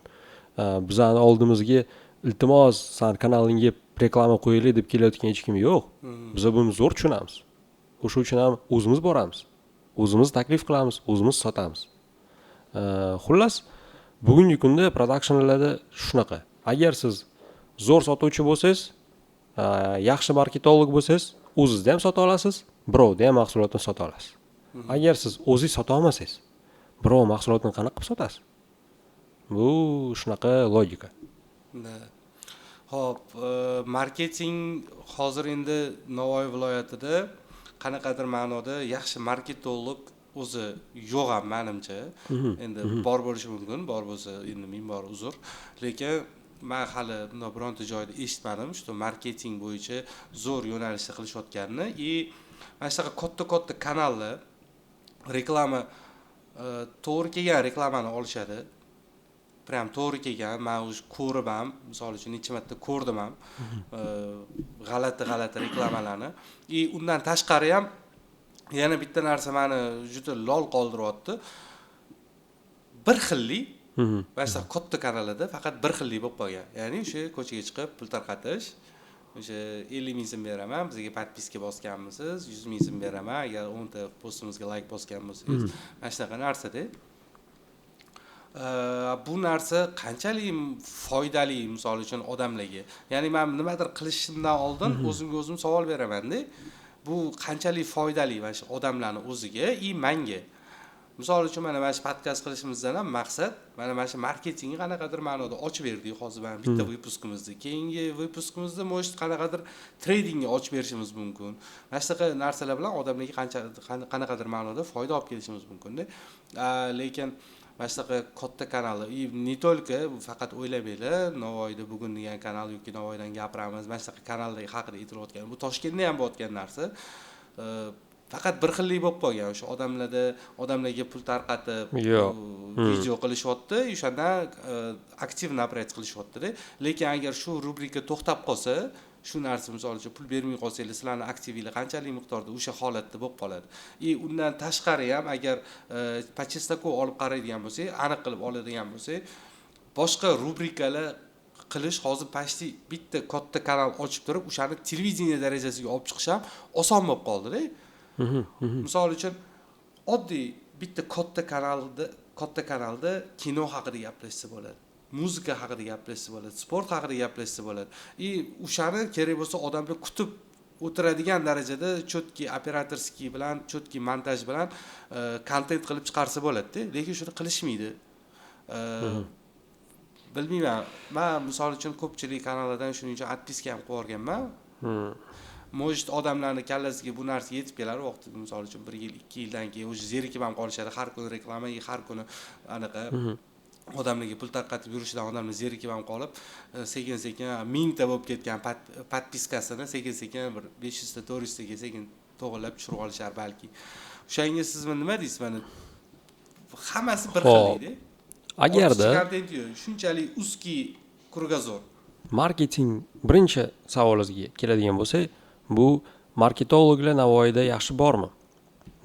bizani oldimizga iltimos, san kanalingga reklama qo'yaylik deb kelayotgan hech kim yo'q. Biz buni zo'r tushunamiz. O'sha uchun ham o'zimiz boramiz. O'zimiz taklif qilamiz, o'zimiz sotamiz. Xullas, bugungi kunda productionlarda shunaqa. Agar siz zo'r sotuvchi bo'lsangiz, yaxshi marketolog bo'lsangiz, o'zingizda ham sota olasiz, birovda ham mahsulotni sota olasiz. Agar siz o'zingiz sota olmasangiz, birov mahsulotni qanaqa qilib sotasiz? Bu shunaqa logika. Xo'p, marketing hozir endi Navoiy viloyatida qanaqadir ma'noda yaxshi marketolog o'zi yo'q ham menimcha. Endi bor bo'lishi mumkin, bor bo'lsa endi ming bor uzr. Lekin men hali bironta joyda eshitmadim, shu marketing bo'yicha zo'r yo'nalishda qilishayotganini. Mana shunaqa katta kanallar reklama to'g'ri kelgan reklamani olishadi. Prям to'g'ri kelgan, men o'zi ko'rib ham, misol uchun necha marta ko'rdim ham g'alati reklamalarni. Undan tashqari ham yana bitta narsa meni juda lol qoldiryapti. Bir xillik Başta katta kanalida faqat bir xillik bo'lib qolgan. Ya'ni o'sha ko'chaga chiqib pul tarqatish, o'sha 50 ming so'm beraman, bizga podpiska bosganmisiz, 100 ming so'm beraman, agar 10 ta postimizga like bosgan bo'lsangiz, mana shunaqa narsa-da. Bu narsa qanchalik foydali misol uchun odamlarga. Ya'ni men nimadir qilishimdan oldin o'zimga o'zim savol beraman-da. Bu qanchalik foydali mana shu odamlarning o'ziga, menga. misol uchun mana shu podkast qilishimizdan ham maqsad mana shu marketingni qanaqadir ma'noda ochib berdik hozir mana bitta vyupuskimizda. Keyingi vyupuskimizda может qanaqadir tradingni ochib berishimiz mumkin. Mana shunaqa narsalar bilan odamlarga qanaqadir ma'noda foyda olib kelishimiz mumkin-da. Lekin mana shunaqa katta kanallar, не только faqat o'ylamanglar, Navoiyda bugun degan kanal yoki Navoiydan gapiramiz, mana shunaqa kanallar haqida aytilayotgan. Bu Toshkentda ham bo'layotgan narsa. Faqat bir xillik bo'lib qolgan. O'sha odamlarga pul tarqatib, video qilishyapti, o'shandan aktiv naproyat qilishyapti-da. Lekin agar shu rubrika to'xtab qolsa, shu narsa misol uchun pul bermay qolsangiz, sizlarning aktivinglar qanchalik miqdorda o'sha holatda bo'lib qoladi. Undan tashqari ham agar pachestakov olib qaraydigan bo'lsak, aniq qilib oladigan bo'lsak, boshqa rubrikalar qilish hozir почти bitta katta kanal ochib turib, o'shani televideniya darajasiga olib chiqish ham oson bo'lib qoldi-da. Misol uchun oddiy bitta katta kanalda kino haqida gaplashsa bo'ladi, muzika haqida gaplashsa bo'ladi, sport haqida gaplashsa bo'ladi. O'shani kerak bo'lsa odamlar kutib o'tiradigan darajada chotki operatorskiy bilan, chotki montaj bilan kontent qilib chiqarsa bo'ladi-da. Lekin shuni qilishmaydi. Bilmayman. Men misol uchun ko'pchilik kanallardan shuning uchun odpiska ham qilib o'rganman. Может odamlarni kallasiga bu narsa yetib kelar vaqti, misol uchun 1 yil, 2 yildan keyin o'sha zerikib ham qolishadi. Har kuni reklama, har kuni anaqa odamlarga pul tarqatib yurishidan odamlar zerikib ham qolib, sekin-sekin 1000 ta bo'lib ketgan podpiskasini sekin-sekin bir 500 ta, 400 taga sekin to'g'irlab tushirib olishar balki. O'shanga siz nima deysiz? Mana hammasi bir xil edi. Agarda shunchalik uzki krugazor. Marketing birinchi savolingizga keladigan bo'lsak, bu marketologlar Navoiyda yaxshi bormi?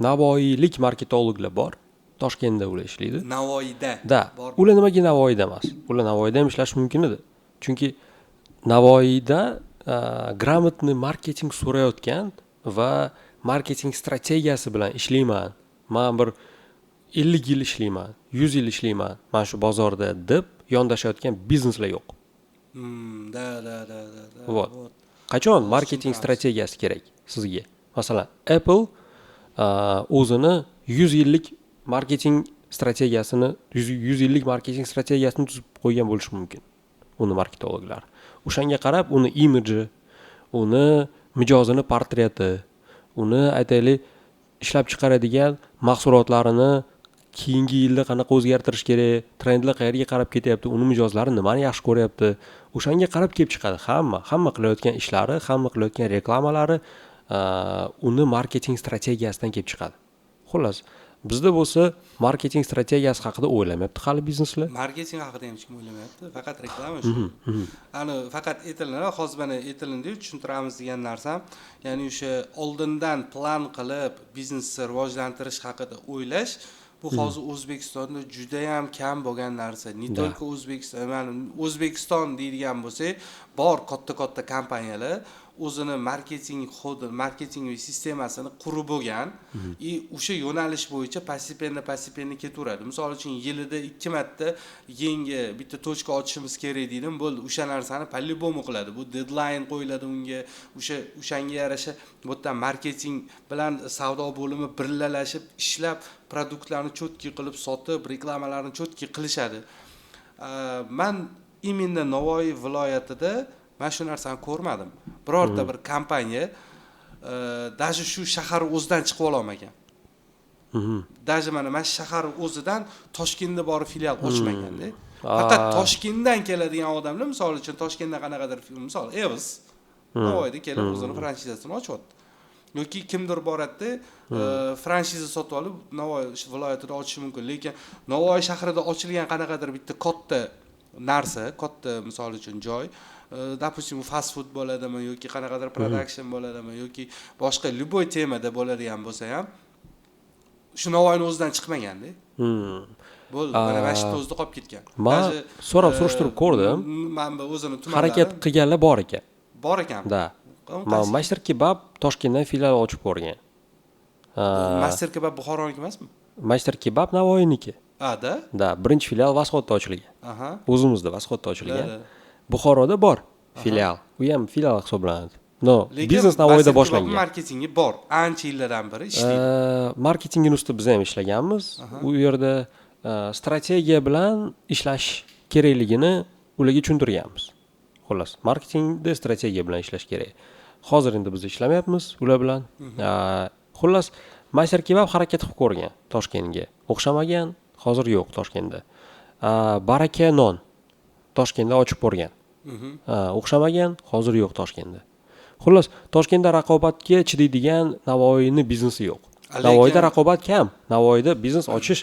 Navoiylik marketologlar bor. Toshkentda ular ishlaydi. Navoiyda. Bor. Ular nimaga Navoiyda emas? Ular Navoiyda ham ishlash mumkin edi. Chunki Navoiyda gрамотный marketing so'rayotgan va marketing strategiyasi bilan ishlayman. Men bir 50 yil ishlayman, 100 yil ishlayman. Men shu bozorda deb yondashayotgan bizneslar yo'q. Da. Вот. Qachon marketing strategiyasi kerak sizga? Masalan, Apple o'zini 100 yillik marketing strategiyasini tuzib qo'ygan bo'lishi mumkin. Uni marketologlar. O'shanga qarab, uni imidji, uni mijozini portreti, uni aytaylik ishlab chiqaradigan mahsulotlarini keyingi yilda qanaqa o'zgartirish kerak, trendlar qayerga qarab ketyapti, uni mijozlari nimani yaxshi ko'ryapti, o'shanga qarab kelib chiqadi. Hamma qilayotgan ishlari, hamma qilayotgan reklamalari uni marketing strategiyasidan kelib chiqadi. Xullas, bizda bo'lsa marketing strategiyasi haqida o'ylamayapti hali bizneslar. Marketing haqida ham hech kim o'ylamayapti, faqat reklama shu. Faqat aytiladi, hozir mana aytilindi, tushuntiramiz degan narsa, ya'ni o'sha oldindan plan qilib biznesni rivojlantirish haqida o'ylash bu hozir O'zbekistonda juda ham kam bo'lgan narsa. Ne только O'zbekiston deydigan bo'lsak, bor katta kompaniyalar o'zini marketing sistemasini qurib bo'lgan, o'sha yo'nalish bo'yicha постепенно ketaveradi. Misol uchun yilida 2 marta yangi bitta tochka ochishimiz kerak deydim, bo'ldi, o'sha narsani по-любому qiladi. Bu deadline qo'yiladi unga, o'shanga yarasha bu yerdan marketing bilan savdo bo'limi birlashib ishlab, produktlarni chotki qilib sotib, reklamalarni chotki qilishadi. Men именно Navoiy viloyatida men shu narsani ko'rmadim. Birorta bir kompaniya даже shu shahar o'zidan chiqib olmagan. Даже mana shahar o'zidan Toshkentda borib filial ochmaganda. Faqat Toshkentdan keladigan odamlar, misol uchun Toshkentda qanaqadir misol Evs Navoiyda kelib o'zining franshizasini ochyapti. Yoki kimdir boradida franshiza sotib olib Navoiy viloyatida ochishi mumkin, lekin Navoiy shahrida ochilgan qanaqadir bitta katta narsa, katta misol uchun joy, допустим, fast food bo'ladimi yoki qanaqadir production bo'ladimi yoki boshqa любой temada bo'ladigan bo'lsa ham shu Navoiyning o'zidan chiqmaganda. Bo'ldi, mana shu o'zida qolib ketgan. Men surishtirib ko'rdim. Mana o'zini tumanlari harakat qilganlar bor ekan. Da. Men Master Kebab Toshkentdan filial ochib ko'rgan. Master Kebab Buxoroniki emasmi? Master Kebab Navoiyniki. Da, birinchi filial Vasxotda ochilgan. O'zimizda Vasxotda ochilgan. Buxoroda bor filial. U ham filial hisoblanadi. No, biznes Navoiyda boshlangan. Marketingi bor, ancha yillardan beri ishlaydi. Marketingning ustida biz ham ishlaganmiz. U yerda strategiya bilan ishlash kerakligini ularga tushuntirganmiz. Xullas, marketingda strategiya bilan ishlash kerak. Hozir endi biz ishlamayapmiz ular bilan. Xullas, Maysar kebab harakat qilib ko'rgan Toshkentga. O'xshamagan, hozir yo'q Toshkentda. Baraka non Toshkentda ochib ko'rgan. O'xshamagan, hozir yo'q Toshkentda. Xullas, Toshkentda raqobatga chidaydigan Navoiyning biznesi yo'q. Navoiyda raqobat kam. Navoiyda biznes ochish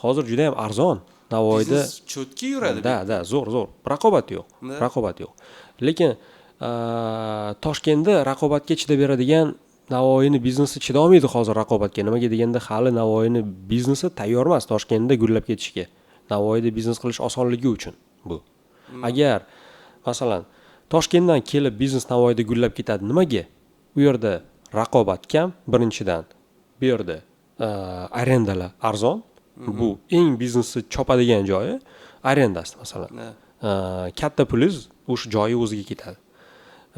hozir juda ham arzon. Navoiyda cho'tki yuradi. Da, zo'r. Raqobat yo'q. Lekin Toshkentda raqobatga chidab beradigan Navoiyning biznesi chidolmaydi hozir raqobatga. Nimaga deganda hali Navoiyning biznesi tayyor emas Toshkentda gullab ketishga. Navoiyda biznes qilish osonligi uchun bu. Agar masalan Toshkentdan kelib biznes Navoiyda gullab ketadi nimaga? U yerda raqobat kam, birinchidan. Bu yerda arendalar arzon. Bu eng biznesni chopadigan joyi arendasi masalan. Katta pulingiz o'sha joyi o'ziga ketadi.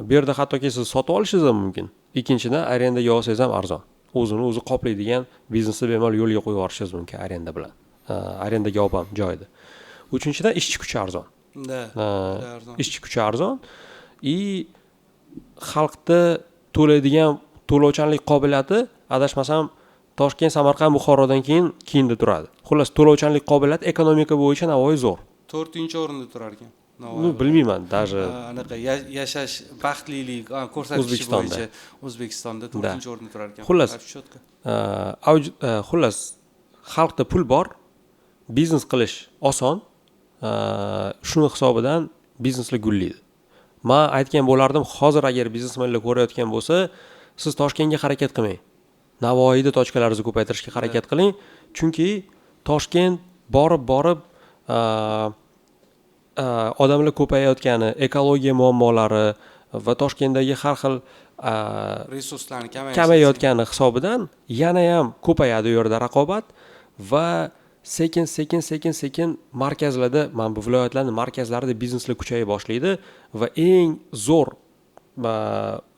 Bu yerda hattoki siz sotib olishingiz ham mumkin. Ikkinchidan arendaga olsangiz ham arzon. O'zini qoplaydigan biznesni bemalol yo'lga qo'yib yuborishingiz mumkin arenda bilan. Arendaga olib joyda. Uchinchidan ishchi kuchi arzon. Ishchi kuchi arzon. Xalqda to'laydigan to'lovchanlik qobiliyati adashmasam Toshkent, Samarqand, Buxorodan keyinda turadi. Xullas, to'lovchanlik qobiliyati ekonomika bo'yicha Navoiy zo'r. 4-o'rinda turar ekan. Bilmayman, даже anaqa yashash baxtlilik ko'rsatkichi bo'yicha O'zbekistonda 4-o'rinda turar ekan. Xullas, xalqda pul bor, biznes qilish oson. Shuni hisobidan bizneslar gullaydi. Men aytgan bo'lardim, hozir agar biznesmenlar ko'rayotgan bo'lsa, siz Toshkentga harakat qilmang. Navoiyda tochkalaringizni ko'paytirishga harakat qiling, chunki Toshkent borib odamlar ko'payayotgani, ekologiya muammolari va Toshkentdagi har xil resurslarni kamayayotgani hisobidan yana ham ko'payadi u yerda raqobat va sekin markazlarda, mana bu viloyatlarning markazlarida bizneslar kuchaya boshlaydi va eng zo'r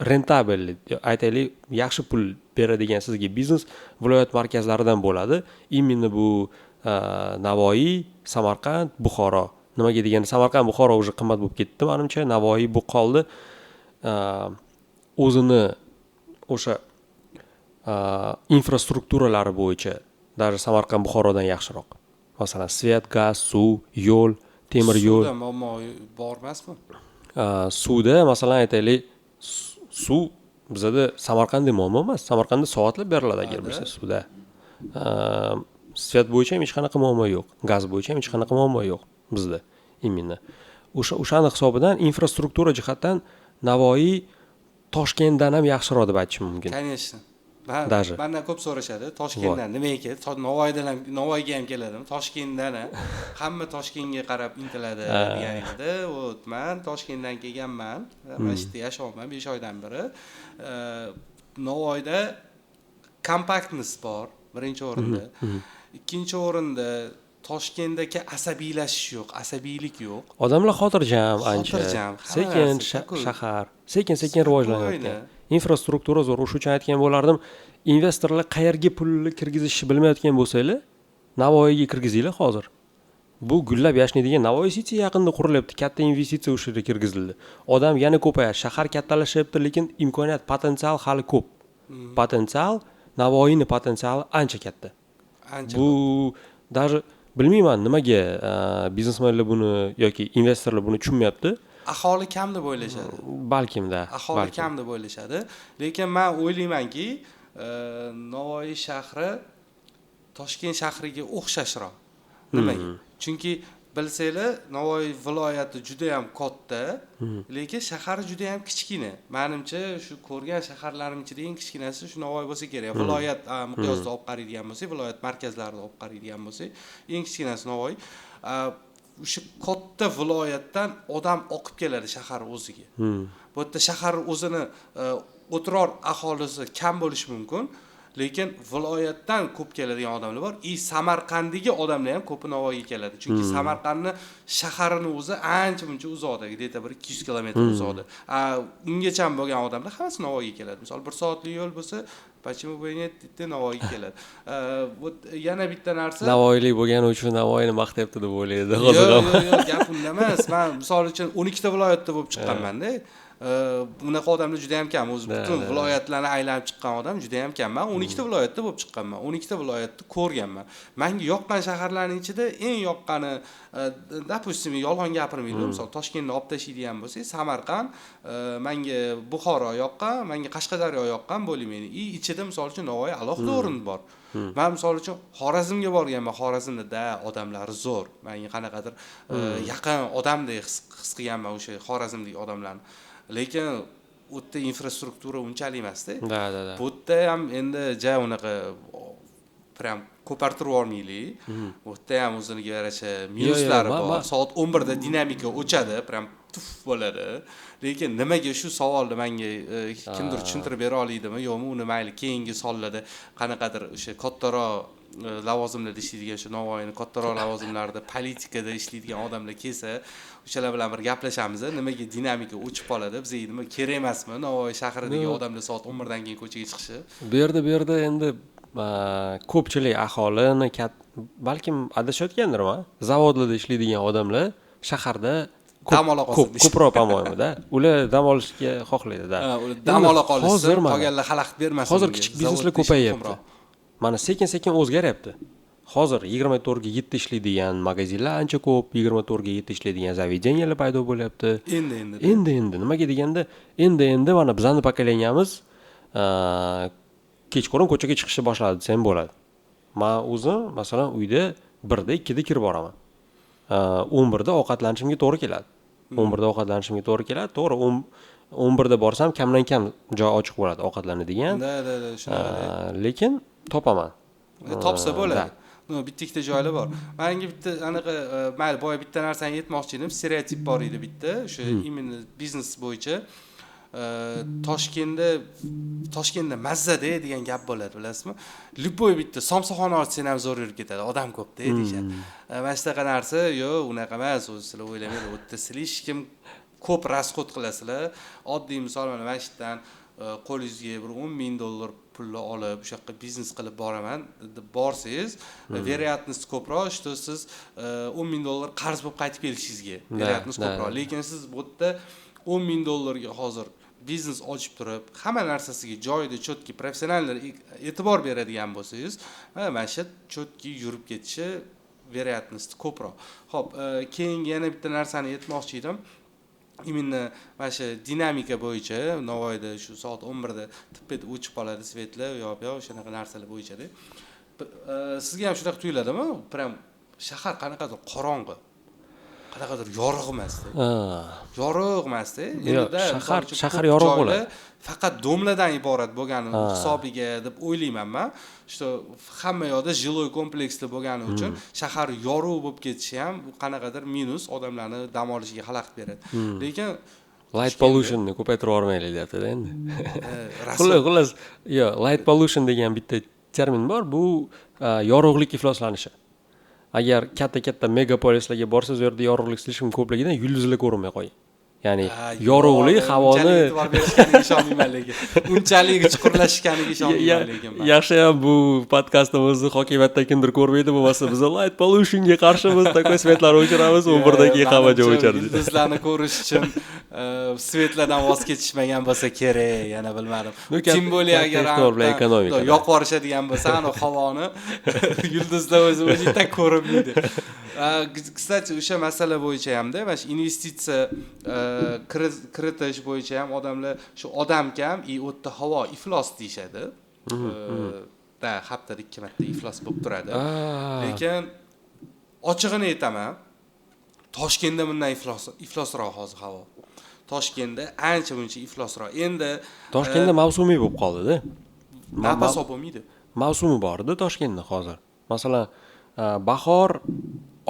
rentabel, aytaylik, yaxshi pul beradigan sizga biznes viloyat markazlaridan bo'ladi. Именно bu Navoiy, Samarqand, Buxoro. Nimaga deganda Samarqand, Buxoro уже qimmat bo'lib ketdi, menimcha. Navoiy bu qoldi. O'zini o'sha infrastrukturalari bo'yicha даже Samarqand, Buxorodan yaxshiroq. Masalan, svet, gaz, suv, yo'l, temir yo'l. Suvda muammo bor emasmi? Suvda masalan aytaylik, suv bizada Samarqandda muammo emas. Samarqandda soatlab beriladi agar bilsa suvda. Svet bo'yicha ham hech qanaqa muammo yo'q. Gaz bo'yicha ham hech qanaqa muammo yo'q bizda. Именно. O'shani hisobidan infrastruktura jihatdan Navoiy Toshkentdan ham yaxshiroq deb aytishim mumkin. Конечно. Mendan ko'p so'rashadi, Toshkentdan nimaga keladi? Navoiyga ham keladimi? Toshkentdan hamma Toshkentga qarab intiladi deganingda, men Toshkentdan kelganman. Mana shu yerda yashayapman 5 oydan beri. Navoiyda kompaktness bor, birinchi o'rinda. Ikkinchi o'rinda Toshkentdagi asabiylashish yo'q, asabiylik yo'q. Odamlar xotirjam ancha. Sekin shahar, sekin rivojlanyapti. Infrastruktura zo'r. O'sha uchun aytgan bo'lardim, investorlar qayerga pulni kirgizishni bilmayotgan bo'lsanglar, Navoiyga kirgizinglar hozir. Bu gullab yashnaydigan Navoiy City yaqinda qurilyapti, katta investitsiya o'sha yerga kirgizildi. Odam yana ko'payadi, shahar kattalashyapti, lekin imkoniyat, potensial hali ko'p. Potensial, Navoiyning potensiali ancha katta. Bu даже bilmayman nimaga biznesmenlar buni yoki investorlar buni tushunmayapti. Aholi kam deb o'ylashadi. Balkimda. Aholi kam deb o'ylashadi. Lekin men o'ylaymanki, Navoiy shahri Toshkent shahriga o'xshashroq. Nimaga? Chunki bilsanglar, Navoiy viloyati juda ham katta, lekin shahari juda ham kichkina. Menimcha, shu ko'rgan shaharlarim ichida eng kichkinasi shu Navoiy bo'lsa kerak. Viloyat miqyosida olib qaraydigan bo'lsak, viloyat markazlarida olib qaraydigan bo'lsak, eng kichkinasi Navoiy. O'sha katta viloyatdan odam oqib keladi shahar o'ziga. Bu yerda shahar o'zini o'tiror aholisi kam bo'lishi mumkin, lekin viloyatdan ko'p keladigan odamlar bor. Samarqanddagi odamlar ham ko'pi Navoiyga keladi. Chunki Samarqandni shaharini o'zi ancha muncha uzoqda, где-то bir 200 kilometr uzoqda. Ungacha bo'lgan odamlar hammasi Navoiyga keladi. Misol 1 soatlik yo'l bo'lsa, почему бы нет deb Navoiyga keladi. Yana bitta narsa Navoiylik bo'lgani uchun Navoiyni maqtayapti deb o'ylaydi hozir ham. Yo'q, gap unda emas. Men misol uchun 12 ta viloyatda bo'lib chiqqanman-da. Bunaqa odamlar juda ham kam. O'zi butun viloyatlarni aylanib chiqqan odam juda ham kam. Men 12 ta viloyatda bo'lib chiqqanman. 12 ta viloyatni ko'rganman. Menga yoqqan shaharlarning ichida eng yoqqani, допустим, yolg'on gapirmayman. Misol Toshkentni olib tashlaydigan bo'lsak, Samarqand, menga Buxoro yoqqan, menga Qashqadaryo yoqqan bo'layman. Ichida misol uchun Navoiy alohida o'rin bor. Men misol uchun Xorazmga borganman. Xorazmda odamlar zo'r. Menga qanaqadir yaqin odamdek his qilganman o'sha Xorazmdagi odamlarni. Lekin u yerda infrastruktura unchalik emas-da. Da. Bu yerda ham endi unaqa prям ko'partirib olmaylik. Bu yerda ham o'ziga yarasha minuslari bor. Soat 11 da dinamika o'chadi, prям tuf bo'ladi. Lekin nimaga shu savolni menga kimdir tushuntirib bera oladimi, yo'qmi? Uni mayli keyingi sonlarda qanaqadir o'sha kattaroq lavozimlarda ishlaydigan, shu Navoiyni kattaroq lavozimlarida politikada ishlaydigan odamlar kelsa, o'shalar bilan bir gaplashamiz. Nimaga dinamika o'chib qoladi? Bizga nima kerak emasmi? Navoiy shahridagi odamlar soat 11 dan keyin ko'chaga chiqishi. Bu yerda endi ko'pchilik aholini balkim adashayotgandirman. Zavodlarda ishlaydigan odamlar shaharda dam ola qolsin. Ko'proq pamoyimda. Ular dam olishga xohlaydi-da. Ular dam ola qolsin, qolganlar xalaqit bermasin. Hozir kichik bizneslar ko'payyapti. Mana sekin o'zgaryapti. Hozir 24 ga 7 ishlaydigan magazinlar ancha ko'p, 24 ga 7 ishlaydigan zavedeniyalar paydo bo'lyapti. Endi nimaga deganda, endi mana bizning pokoleniyamiz kechqurun ko'chaga chiqishni boshladi desam bo'ladi. Men o'zim masalan uyda 1 da 2 da kirib boraman. 11 da ovqatlanishimga to'g'ri keladi. 11 da ovqatlanishimga to'g'ri keladi. To'g'ri, 11 da borsam kamdan kam joy ochiq bo'ladi ovqatlanadigan. Da, shunaqa. Lekin topaman. Topsa bo'ladi. Bitta ikkita joylar bor. Menga bitta anaqa mayli boya bitta narsani aytmoqchi edim. Stereotip bor edi bitta, o'sha именно biznes bo'yicha. Toshkentda mazza-da degan gap bo'ladi, bilasizmi? Любой bitta somsaxona ochsan ham zo'r yurib ketadi, odam ko'p-da deyshadi. Mana shunaqa narsa, yo'q, unaqa emas, o'zi sizlar o'ylamaydi, u yerda sizlar hech kim ko'p rasxod qilasizlar. Oddiy misol mana yerdan qo'lingizga bir $10,000 pulni olib, o'sha yoqqa biznes qilib boraman deb borsangiz, вероятность ko'proq, что siz $10,000 qarz bo'lib qaytib kelishingizga вероятность ko'proq. Lekin siz bu yerda $10,000 ga hozir biznes ochib turib, hamma narsasiga joyida chotki professionallar e'tibor beradigan bo'lsangiz, mana shu chotki yurib ketishi вероятность ko'proq. Xo'p, keyingi yana bitta narsani aytmoqchi edim. Именно mana shu dinamika bo'yicha Navoiyda shu soat 11 da tippet o'chib qoladi svetlar, yo'q, shunaqa narsalar bo'yicha-da. Sizga ham shunaqa tuyuladimi? Prям shahar qanaqadir qorong'i. Qanaqadir yorug' emas-da. Yorug' emas-da. Endi shahar yorug' bo'ladi. Faqat domladan iborat bo'lgani hisobiga deb o'ylayman men. Что hamma yoqda жилой kompleksda bo'lgani uchun shahar yorug' bo'lib ketishi ham qanaqadir minus odamlarni dam olishiga xalaqit beradi. Lekin light pollution'ni ko'paytirib yormaylik deyapti-da endi. Xullas, light pollution degan bitta termin bor. Bu yorug'lik ifloslanishi. Agar katta megapolislarga borsangiz, u yerda yorug'lik slishim ko'pligidan yulduzlar ko'rinmay qo'yadi. Ya'ni yorug'lik havoni e'tibor berishganiga ishonmayman lekin. Unchalik chuqurlashganiga ishonmayman lekin. Yaxshi ham bu podkastimizni hokimiyatda kimdir ko'rmaydi, bo'lmasa biz light pollutionga qarshimiz, takoy svetlar o'chiramiz, 11 dan keyin hamma joy o'chadi. Yulduzlarni ko'rish uchun svetlardan voz kechishmagan bo'lsa kerak, yana bilmadim. Kim bo'li agar yoqib yuborishadigan bo'lsa, ana havoni yulduzlar o'zi tak ko'rinmaydi. Kстати, o'sha masala bo'yicha hamda, mana shu investitsiya kiritish bo'yicha ham odamlar shu odam kam, u yerda havo iflos deyshadi. Haftada 2 marta iflos bo'lib turadi. Lekin ochig'ini aytaman, Toshkentda bundan iflosroq hozir havo. Toshkentda ancha buncha iflosroq. Endi Toshkentda mavsumiy bo'lib qoldi-da. Napas bo'lmaydi. Mavsumi bor-da Toshkentda hozir. Masalan, bahor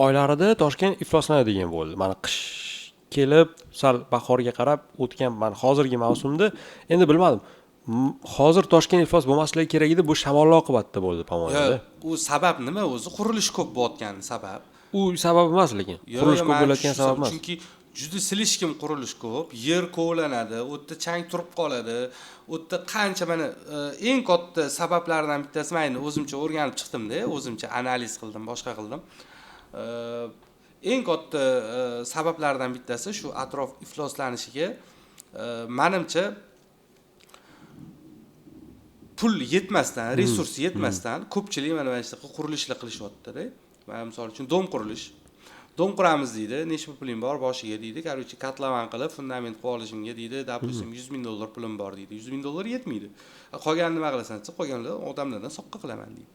oylarida Toshkent ifloslanadigan bo'ldi. Mana qish kelib, sal bahorga qarab o'tgan, mana hozirgi mavsumda endi bilmadim. hozir Toshkent iflos bo'lmasligi kerak edi, bu shamolli oqibatda bo'ldi, po-moyda. Yo'q, u sabab nima o'zi? Qurilish ko'p bo'layotgani sabab. U sabab emas lekin. Qurilish ko'p bo'layotgan sabab emas. Chunki juda silishkim qurilish ko'p, yer kovlanadi, u yerda chang turib qoladi. U yerda qancha mana eng katta sabablardan bittasi men o'zimcha o'rganib chiqdim-da, o'zimcha analiz qildim, boshqa qildim. Eng katta sabablardan bittasi shu atrof ifloslanishiga menimcha pul yetmasdan, resurs yetmasdan ko'pchilik mana shunaqa qurilishlar qilishyapti-da. Mana misol uchun dom qurilish. Dom quramiz deydi, necha puling bor boshiga deydi, короче, katlavan qilib fundament qo'yib olishimga deydi, допустим, $100,000 pulim bor deydi. $100,000 yetmaydi. Qolganini nima qilasan desa, qolganlar odamlardan soqqa qilaman deydi.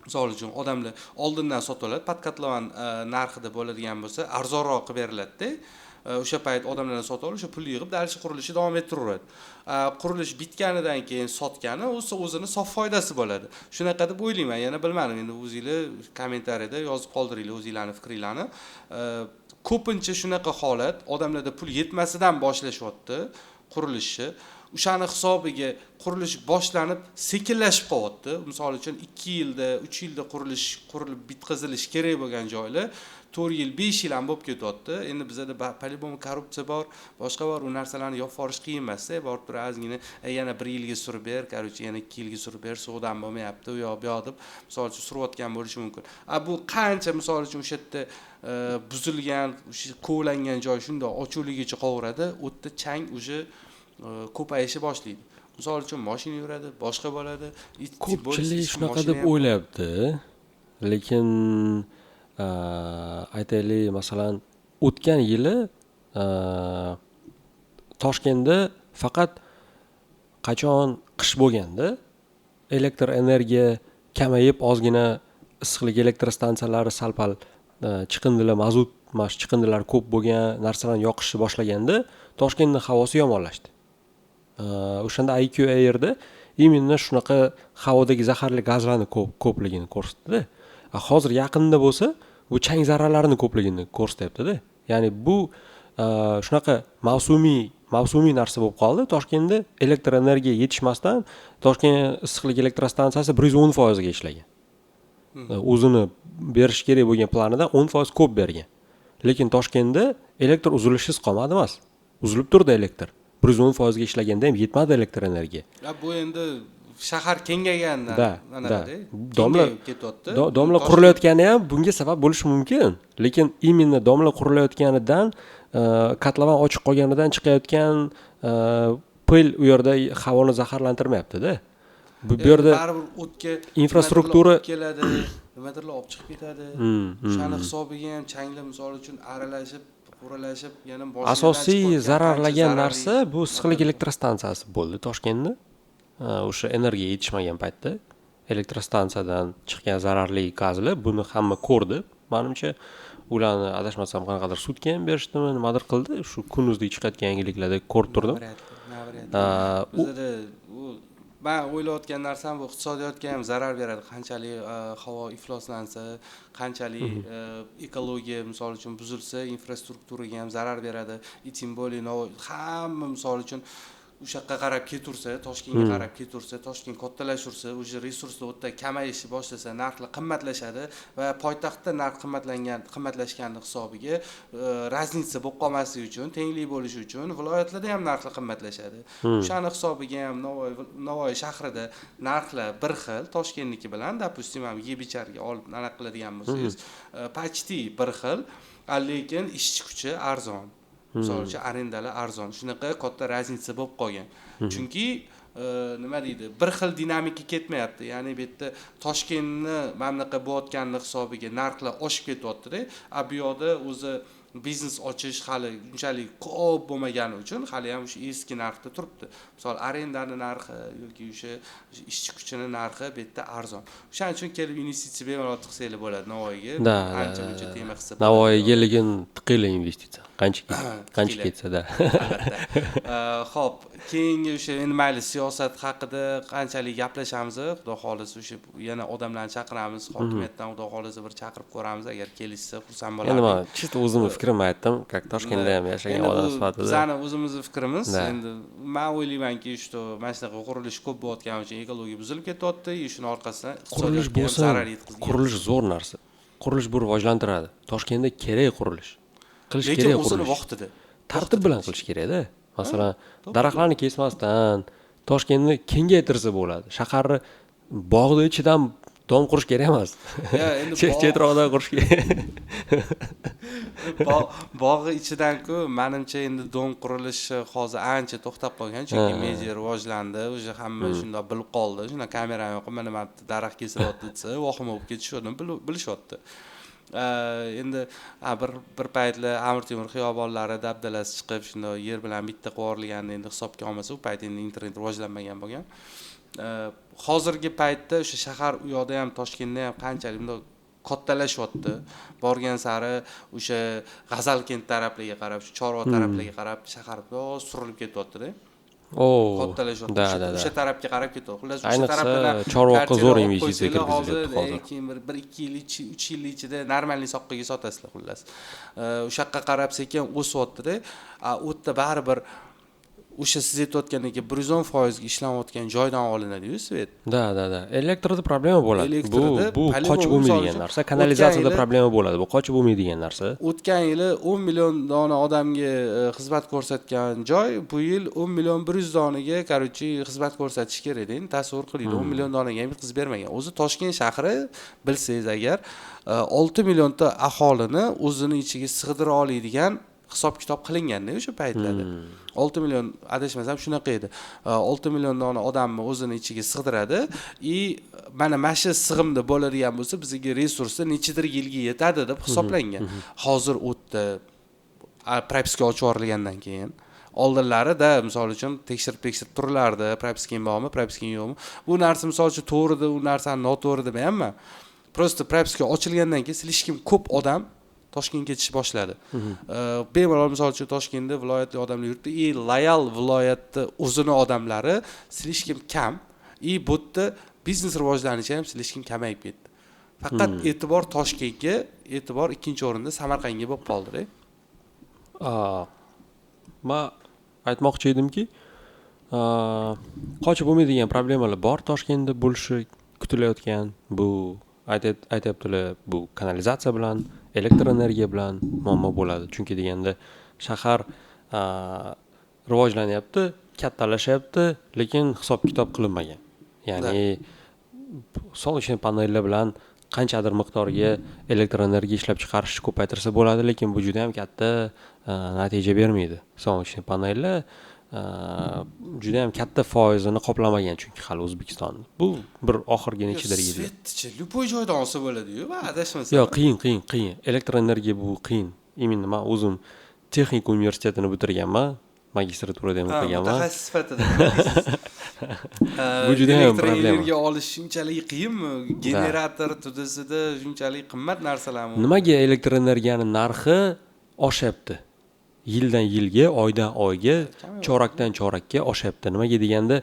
Misol uchun odamlar oldindan sotib oladi, patkatlavan narxida bo'ladigan bo'lsa, arzonroq qilib beriladi-da. O'sha payt odamlardan sotib olib, o'sha pulni yig'ib, dalish qurilishi davom ettiraveradi. Qurilish bitganidan keyin sotgani o'zini sof foydasi bo'ladi. Shunaqa deb o'ylayman. Yana bilmadim, endi o'zingizlar kommentariyada yozib qoldiringlar o'zingizlarning fikringizni. Ko'pincha shunaqa holat, odamlarda pul yetmasidan boshlashyapti qurilishni. O'shani hisobiga qurilish boshlanib sekinlashib qolyapti. Misol uchun 2 yilda, 3 yilda qurilib bitkazilish kerak bo'lgan joylar 4 yil, 5 yil ham bo'lib ketyapti. Endi bizda по-любому korrupsiya bor, boshqa bor, u narsalarni yopib olish qiyin emas-da. Borib turib ozgina yana 1 yilga surib ber, короче, yana 2 yilga surib ber, suvdan bo'lmayapti, u yoq bu yoq deb misol uchun surayotgan bo'lishi mumkin. Bu qancha misol uchun o'sha yerda buzilgan, o'sha kovlangan joy shundoq ochuvligicha qoviradi, u yerda chang o'sha ko'payishni boshlaydi. Misol uchun mashina yuradi, boshqa bo'ladi. Ko'pchilik shunaqa deb o'ylayapti, lekin aytaylik, masalan, o'tgan yili Toshkentda faqat qachon qish bo'lganda elektr energiya kamayib, ozgina issiqlik elektr stansiyalari sal-pal chiqindilar, mazut chiqindilar ko'p bo'lgan narsalarni yoqishni boshlaganda Toshkentning havosi yomonlashdi. O'shanda IQ Air'da именно shunaqa havodagi zaharli gazlarni ko'pligini ko'rsatdi-da. Hozir yaqinda bo'lsa, bu chang zarralarini ko'pligini ko'rsatyapti-da. Ya'ni bu shunaqa mavsumiy narsa bo'lib qoldi. Toshkentda elektr energiya yetishmasdan Toshkent issiqlik elektr stansiyasi 110% ga ishlagan. O'zini berish kerak bo'lgan planidan 10% ko'p bergan. Lekin Toshkentda elektr uzilishsiz qolmadi emas. Uzilib turdi elektr. 110% ga ishlaganda ham yetmadi elektr energiya. Bu endi shahar kengaygandan domla qurilayotgani ham bunga sabab bo'lishi mumkin. Lekin именно domla qurilayotganidan katlavan ochiq qolganidan chiqayotgan pil u yerda havoni zaharlantirmayapti-da. Bu yerda baribir o'tga infrastruktura keladi, nimadirlar olib chiqib ketadi. O'shani hisobiga ham changlar misol uchun aralashib, quralashib, yana boshqa asosiy zararlagan narsa bu issiqlik elektr stansiyasi bo'ldi Toshkentda. O'sha energiya yetishmagan paytda elektrostansiyadan chiqqan zararli gazlar buni hamma ko'rdi. Menimcha ularni adashmasam qanaqadir sudga ham berishdimi, nimadir qildi. Shu kunuzlik chiqayotgan yangiliklarda ko'rib turdim. Men o'ylayotgan narsam bu iqtisodiyotga ham zarar beradi. Qanchalik havo ifloslansa, qanchalik ekologiya misol uchun buzilsa, infrastrukturaga ham zarar beradi. Tем более hamma misol uchun o'sha yoqqa qarab ketursa, Toshkentga qarab ketursa, Toshkent kattalasharsa, o'sha resurslar o'tda kamayishni boshlasa, narxlar qimmatlashadi va poytaxtda narx qimmatlashgani hisobiga raznica bo'lib qolmasligi uchun, tenglik bo'lishi uchun viloyatlarda ham narxlar qimmatlashadi. O'shani hisobiga ham Navoiy shahrida narxlar bir xil, Toshkentniki bilan, допустим, ham yebicharga olib aniq qiladigan bo'lsangiz, почти bir xil, lekin ishchi kuchi arzon. Misol uchun arendalar arzon. Shunaqa katta raznica bo'lib qolgan. Chunki nima deydi, bir xil dinamika ketmayapti. Ya'ni bu yerda Toshkentni mamlakat bo'layotganlik hisobiga narxlar oshib ketyapti-da. Bu yoqda o'zi biznes ochish hali unchalik ko'p bo'lmagani uchun hali ham o'sha eski narxda turibdi. Misol arendani narxi yoki o'sha ishchi kuchini narxi bu yerda arzon. O'shaning uchun kelib investitsiya bemalol tiqsanglar bo'ladi Navoiyga. Ancha-muncha tema qilsa. Navoiyga lekin tiqinglar investitsiya. Qancha ketsa-da. Xo'p, keyingi o'sha endi mayli siyosat haqida qanchalik gaplashamiz, xudo xolisa o'sha yana odamlarni chaqiramiz, hokimiyatdan xudo xolisa bir chaqirib ko'ramiz, agar kelishsa xursand bo'lardim. Endi men chista o'zimning fikrim fikrimni aytdim, как Toshkentda ham yashagan odam sifatida. Bizani o'zimizni fikrimiz. Endi men o'ylaymanki, что mana shunaqa qurilish ko'p bo'layotgani uchun ekologiya buzilib ketyapti, shuni orqasidan iqtisodiyotga ham zarar yetkazgan. Qurilish zo'r narsa. Qurilish bu rivojlantiradi. Toshkentda kerak qurilish. Qilish kerak qurilish. Lekin o'zini vaqtida. Tartib bilan qilish kerak-da. Masalan, daraxtlarni kesmasdan Toshkentni kengaytirsa bo'ladi. Shaharni bog'ning ichidan dom qurish kerak emas. Endi chetroqdan qurish kerak. Bog'i ichidan-ku, menimcha endi dom qurilishi hozir ancha to'xtab qolgan, chunki media rivojlandi, o'sha hamma shunday bilib qoldi. Shuna kamerani yoqib, mana daraxt kesilyapti desa, vahima bo'lib ketishini bilishyapti. Endi bir paytlar Amir Temur xiyobonlari dabdalasi chiqib, shunday yer bilan bitta qo'rilganini endi hisobga olmasa, u payt endi internet rivojlanmagan bo'lgan. Hozirgi paytda o'sha shahar u yoqda ham Toshkentda ham qanchalik bunday kattalashyapti. Borgan sari o'sha G'azalkent taraflarga qarab, shu Chorva taraflarga qarab shahar biroz surilib ketyapti-da. Kattalashyapti. O'sha tarafga qarab ketyapti. Xullas o'sha tarafdan Chorvoqqa zo'r investitsiya kirgizyapti hozir. Keyin 1-2 yil, 3 yil ichida normalniy soqqiga sotasizlar xullas. O'sha yoqqa qarab sekin o'syapti-da. U yerda baribir o'sha siz aytayotgandek 110% ishlanayotgan joydan olinadi-yu svet. Da. Elektrda problema bo'ladi. Bu qochib bo'lmaydigan narsa. Kanalizatsiyada problema bo'ladi. Bu qochib bo'lmaydigan narsa. O'tgan yili 10 million dona odamga xizmat ko'rsatgan joy, bu yil 10 million 100 donaga, короче, xizmat ko'rsatish kerak edi. Tasavvur qiling, 10 million donaga ham yetkazib bermagan. O'zi Toshkent shahri bilsangiz agar 6 millionta aholini o'zini ichiga sig'dira oladigan hisob-kitob qilingan-da o'sha paytlarda. 6 million adashmasam shunaqa edi. 6 million dona odamni o'zini ichiga sig'diradi. Mana shu sig'imda bo'ladigan bo'lsa, bizga resurslar nechidir yilga yetadi deb hisoblangan. Hozir o'tdi propiska ochib yuborilgandan keyin oldinlarida misol uchun tekshirib turilardi, propiskang bormi, propiskang yo'qmi. Bu narsa misol uchun to'g'ri, u narsani noto'g'ri demayapman. Prosta propiska ochilgandan keyin hech kim ko'p odam Toshkentga ketish boshladi. Bemalol misol uchun Toshkentda viloyatli odamlar yuribdi, loyal viloyatda o'zini odamlari hech kim kam, bu yerda biznes rivojlanishi ham hech kim kamayib ketdi. Faqat e'tibor Toshkentga, e'tibor ikkinchi o'rinda Samarqandga bo'lib qoldi-da. Men aytmoqchi edimki, qochib bo'lmaydigan problemalar bor Toshkentda bo'lishi kutilayotgan. Bu aytayaptilar, bu kanalizatsiya bilan, elektr energiya bilan muammo bo'ladi. Chunki deganda shahar rivojlanyapti, kattalashyapti, lekin hisob-kitob qilinmagan. Ya'ni solishgan panellar bilan qanchadir miqdorga elektr energiya ishlab chiqarishni ko'paytirsa bo'ladi, lekin bu juda ham katta natija bermaydi. Solishgan panellar juda ham katta foizini qoplamagan, chunki hali O'zbekistonda. Bu bir oxirgi nechidir yil. Svetchi, любой joydan olsa bo'ladi-yu, adashmasam. Yo'q, qiyin. Elektr energiya bu qiyin. Men o'zim texnika universitetini bitirganman, magistraturada ham o'qiganman. Mutaxassis sifatida. Bu juda ham problema. Elektr energiya olish shunchalik qiyinmi? Generator tudisida shunchalik qimmat narsalarmi? Nimaga elektr energiyani narxi oshyapti? Yildan yilga, oydan oyga, chorakdan chorakka oshyapti. Nimaga deganda,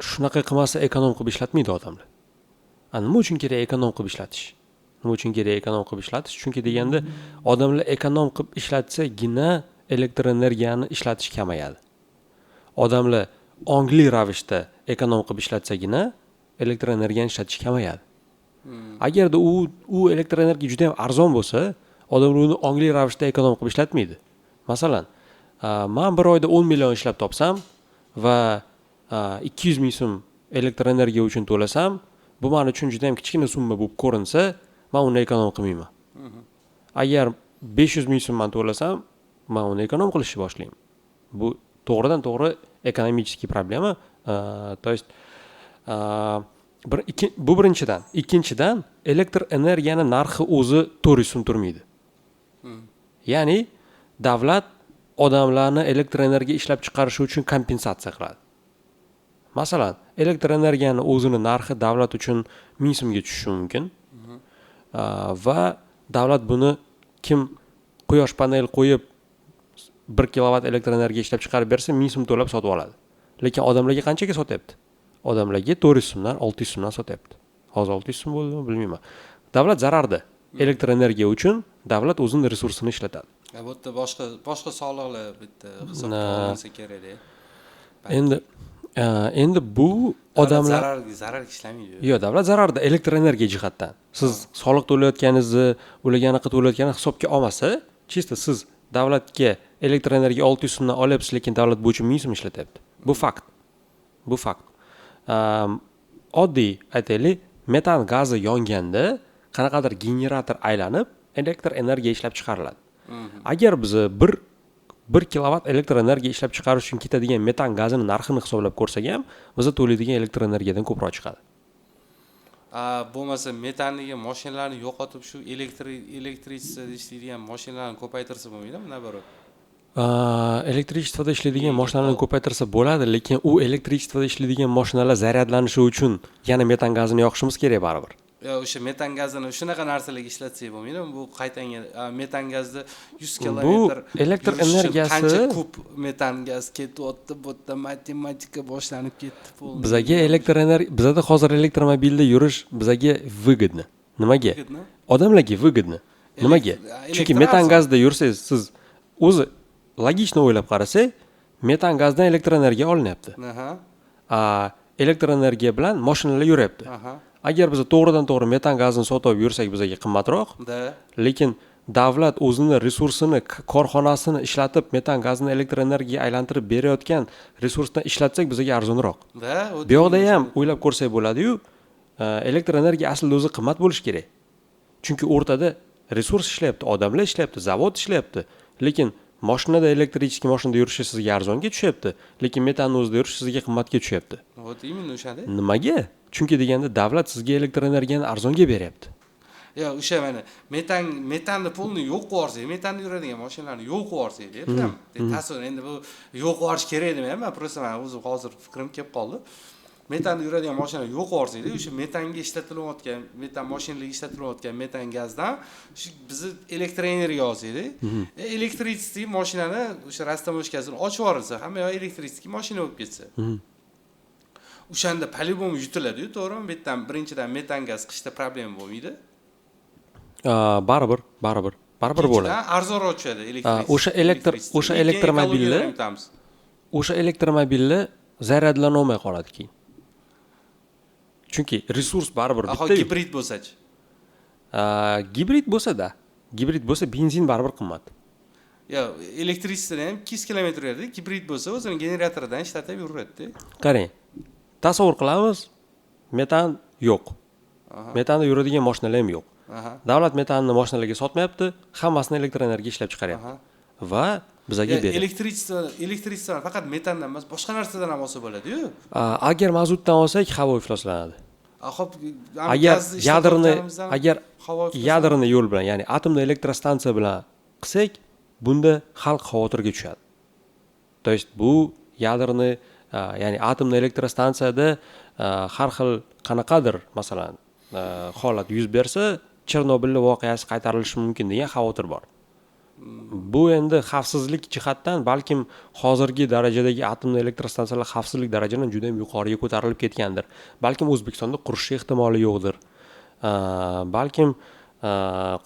shunaqa qilmasa ekonom qilib ishlatmaydi odamlar. Nima uchun kerak ekonom qilib ishlatish? Chunki deganda, odamlar ekonom qilib ishlatsagina elektr energiyani ishlatish kamayadi. Odamlar ongli ravishda ekonom qilib ishlatsagina elektr energiyani ishlatish kamayadi. Agarda u elektr energiya juda ham arzon bo'lsa, odamlar uni ongli ravishda ekonom qilib ishlatmaydi. Masalan, men bir oyda 10 million ishlab topsam va 200 ming so'm elektr energiya uchun to'lasam, bu men uchun juda ham kichkina summa bo'lib ko'rinsa, men uni ekonom qilmayman. Agar 500 ming so'm men to'lasam, men uni ekonom qilishni boshlayman. Bu to'g'ridan to'g'ri ekonomik problema. To есть bu birinchidan. Ikkinchidan, elektr energiyani narxi o'zi 400 so'm turmaydi. Ya'ni davlat odamlarni elektr energiya ishlab chiqarishi uchun kompensatsiya qiladi. Masalan, elektr energiyani o'zini narxi davlat uchun 1000 so'mga tushishi mumkin. Va davlat buni kim quyosh panel qo'yib 1 kilovat elektr energiya ishlab chiqarib bersa 1000 so'm to'lab sotib oladi. Lekin odamlarga qanchaga sotyapti? Odamlarga 400 so'mdan 600 so'mdan sotyapti. Hozir 600 so'm bo'ldimi, bilmayman. Davlat zararda. Elektr energiya uchun davlat o'zining resursini ishlatadi. Bu yerda boshqa soliqlar bitta hisobga olinsa kerak-da. Endi bu odamlar zarar ishlamaydi. yo'q, davlat zararda elektr energiya jihatdan. Siz soliq to'layotganingizni, ularga anaqa to'layotganini hisobga olmasa, chista siz davlatga elektr energiya 600 so'mdan olyapsiz, lekin davlat bu uchun 1000 so'm ishlatyapti. Bu fakt. Bu fakt. Oddiy aytaylik, metan gazi yonganda qanaqadir generator aylanib elektr energiya ishlab chiqariladi. Agar biz 1 kilovat elektr energiya ishlab chiqarish uchun ketadigan metan gazini narxini hisoblab ko'rsak ham, biz to'laydigan elektr energiyadan ko'proq chiqadi. Bo'lmasa metanli mashinalarni yo'qotib shu elektritsiyada ishlaydigan mashinalarni ko'paytirsa bo'lmaydimi, nabaroq? Elektrichествоda ishlaydigan mashinalarni ko'paytirsa bo'ladi, lekin u elektrichествоda ishlaydigan mashinalar zaryadlanishi uchun yana metan gazini yoqishimiz kerak baribir. O'sha metan gazini shunaqa narsalarga ishlatsak bo'lmaydimi? Bu qaytanga metan gazni 100 kilometr bu elektr energiyasi qancha kub metan gaz ketyapti, bu yerda matematika boshlanib ketdi. Bizada hozir elektromobilda yurish bizaga выгодно. Nimaga? Odamlarga выгодно. Nimaga? Chunki metan gazda yursangiz, siz o'zi logichni o'ylab qarasak, metan gazdan elektr energiya olinyapti. Elektr energiya bilan mashinalar yuryapti. Agar biz to'g'ridan-to'g'ri metan gazini sotib yursak bizaga qimmatroq, lekin davlat o'zini resursini, korxonasini ishlatib metan gazini elektr energiyaga aylantirib berayotgan resursdan ishlatsak bizaga arzonroq. Bu yoqda ham o'ylab ko'rsak bo'ladi-yu, elektr energiya aslida o'zi qimmat bo'lishi kerak. Chunki o'rtada resurs ishlayapti, odamlar ishlayapti, zavod ishlayapti, lekin mashinada elektrический mashinada yurishi sizga arzonga tushyapti, lekin metanni o'zida yurish sizga qimmatga tushyapti. Imенно o'shada. Nimaga? Chunki deganda davlat sizga elektr energiyani arzonga beryapti. Yo'q, o'sha mana metanni pulni yo'q qilib yuborsak, metanni yuradigan mashinalarni yo'q qilib yuborsak, tasavvur endi bu yo'q qilib yuborish kerak demayman, просто men o'zim hozir fikrim kelib qoldi. Metanni yuradigan mashinalar yo'q qilib yuborsak, o'sha metanga ishlatilayotgan, metan mashinalarga ishlatilayotgan metan gazdan bizni elektr energiya olsak-da, elektrический mashinani o'sha rastamoshkasini ochib yuborilsa, hamma yoq elektrический mashina bo'lib ketsa. O'shanda по-любому yutiladi-yu, to'g'rimi? Birinchidan metan gaz qishda problema bo'lmaydi. Baribir bo'ladi. Arzonroq tushadi o'sha elektromobillar zaryadlanolmay qoladi keyin. Chunki resurs baribir bitta. Gibrid bo'lsa-chi? Gibrid bo'lsa-da. Gibrid bo'lsa benzin baribir qimmat. Yo'q, elektritsiyada ham 200 kilometr yuradi, gibrid bo'lsa o'zining generatoridan ishlatib yuradi-da. Qarang. Tasavvur qilamiz, metan yo'q. Metanda yuradigan mashinalar ham yo'q. Davlat metanni mashinalarga sotmayapti, hammasini elektr energiya ishlab chiqaryapti. Va bizaga beradi. Elektritsiyani faqat metandan emas, boshqa narsadan ham olsa bo'ladi-yu. Agar mazutdan olsak, havo ifloslanadi. Agar yadrni yo'l bilan, ya'ni atomli elektrostansiya bilan qilsak, bunda xalq xavotirga tushadi. То есть bu yadrni, ya'ni atomli elektrostansiyada har xil qanaqadir, masalan, holat yuz bersa, Chernobil voqeasi qaytarilishi mumkin degan xavotir bor. Bu endi xavfsizlik jihatdan balkim hozirgi darajadagi atomli elektrostansiyalar xavfsizlik darajasidan juda ham yuqoriga ko'tarilib ketgandir. Balkim O'zbekistonda qurishi ehtimoli yo'qdir. Balkim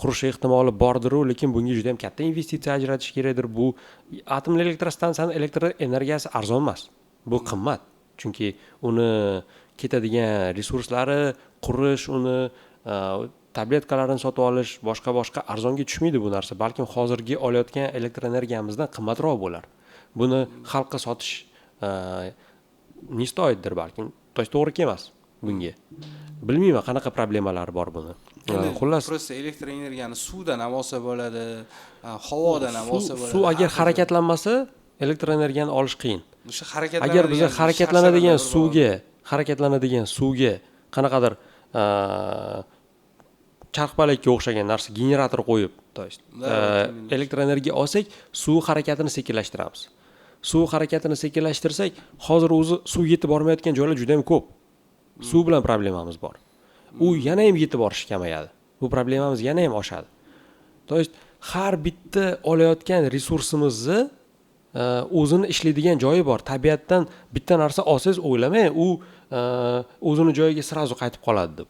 qurishi ehtimoli bordir, lekin bunga juda ham katta investitsiya ajratish kerakdir. Bu atomli elektrostansiyaning elektr energiyasi arzon emas. Bu qimmat. Chunki uni ketadigan resurslari, qurish, uni tabletkalarni sotib olish, boshqa arzonga tushmaydi bu narsa. Balkim hozirgi olayotgan elektr energiyamizdan qimmatroq bo'lar. Buni xalqqa sotish nistoydir balkim. To'g'ri kelmas bunga. Bilmayman qanaqa problemalar bor buni. Xullas, prosta elektr energiyani suvdan ham olsa bo'ladi, havodan ham olsa bo'ladi. Suv agar harakatlanmasa, elektr energiyani olish qiyin. O'sha harakatlanadigan, agar biz harakatlanadigan suvga qanaqadir charxpalakka o'xshagan narsa generator qo'yib, to есть elektr energiya olsak, suv harakatini sekinlashtiramiz. Suv harakatini sekinlashtirsak, hozir o'zi suv yetib bormayotgan joylar juda ham ko'p. Suv bilan problemamiz bor. U yana ham yetib borishi kamayadi. Bu problemamiz yana ham oshadi. To есть har bitta olayotgan resursimizni o'zini ishlaydigan joyi bor. Tabiatdan bitta narsa olsangiz o'ylamang, u o'zini joyiga sirazu qaytib qoladi deb.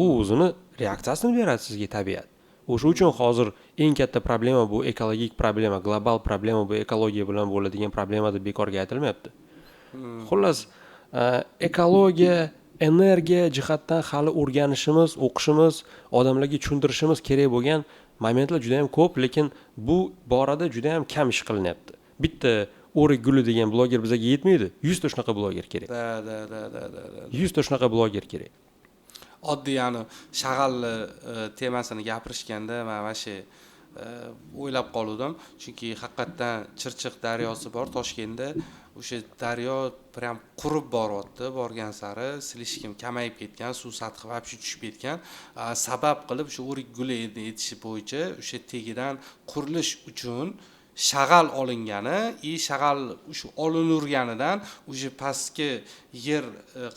U o'zini reaksiyasini beradi sizga tabiat. O'sha uchun hozir eng katta problema bu ekologik problema, global problema bu ekologiya bilan bo'ladigan problema deb bekorga aytilmayapti. Xullas, ekologiya, energiya jihatdan hali o'rganishimiz, o'qishimiz, odamlarga tushuntirishimiz kerak bo'lgan momentlar juda ham ko'p, lekin bu borada juda ham kam ish qilinyapti. Bitta O'rik Guli degan bloger bizga yetmaydi. 100 ta shunaqa bloger kerak. Da. 100 ta shunaqa bloger kerak. Oddiy shag'alni temasini gapirishganda men mana shu o'ylab qoldim, chunki haqiqatdan Chirchiq daryosi bor Toshkentda. O'sha daryo prям qurib boryapti, borgan sari silishkim kamayib ketgan, suv sathi vobshe tushib ketgan. Sabab qilib shu O'rik Guli etishi bo'yicha o'sha tegidan qurilish uchun shag'al olingani, shag'al shu olinurganidan o'sha pastki yer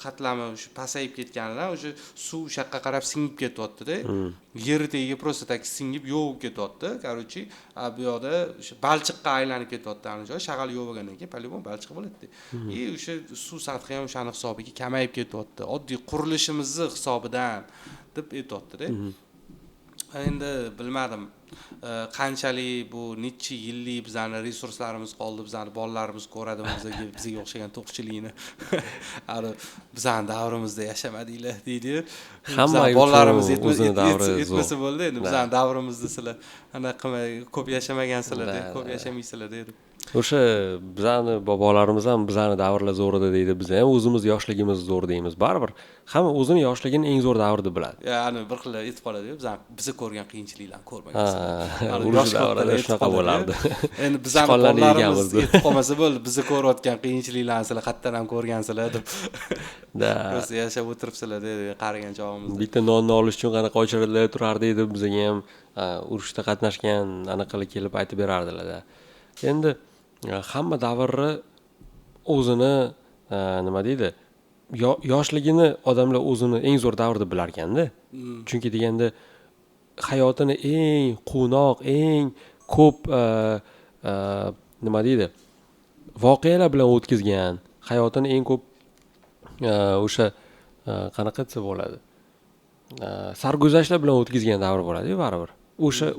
qatlami shu pasayib ketganidan o'sha suv o'sha yoqqa qarab singib ketyapti-da. Yer tagiga просто tak singib yovib ketyapti. Короче, bu yoqda o'sha balchiqqa aylanib ketyapti ana joy. Shag'al yovigandan keyin polibon balchiq bo'ladi. O'sha suv sathi ham o'shani hisobiga kamayib ketyapti. Oddiy qurilishimizni hisobidan deb aytyapti-da. Endi bilmadim. Qanchalik bu necha yillik bizning resurslarimiz qoldi, bizning bolalarimiz ko'radimi bizga o'xshagan to'qchilikni. Ari bizning davrimizda yashamadinglar deydi. Hamma bolalarimiz o'zini davri yetmasa bo'ldi. Endi bizning davrimizda sizlar anaqa qilmay ko'p yashamagansilar-da, ko'p yashamaysizlar deydi. O'sha bizani bobolarimiz ham bizani davrlar zo'r edi deydi. Biz ham o'zimiz yoshligimiz zo'r deymiz. Baribir hamma o'zini yoshligini eng zo'r davr deb biladi. Ya'ni bir xil aytib qoladi-yu, biz ko'rgan qiyinchiliklarni ko'rmagansiz. Yosh davrida shunaqa bo'lardi. Endi bizani bolalarimiz aytib qolmasa bo'ldi, biz ko'rayotgan qiyinchiliklarni sizlar qayerdan ham ko'rgansizlar deb. Da. Biz yashab o'tiribsizlar dedi qarigan chog'imizda. Bitta nonni olish uchun qanaqa ochirlar turardi edi, bizga ham urushda qatnashgan anaqalar kelib aytib berardilar-da. Endi hamma davrni o'zini nima deydi? Yoshligini odamlar o'zini eng zo'r davr deb bilar ekanda. Chunki deganda hayotini eng quvnoq, eng ko'p nima deydi? Voqealar bilan o'tkazgan, hayotini eng ko'p o'sha qanaqa desa bo'ladi? Sarguzashtlar bilan o'tkazgan davr bo'ladi-ku baribir.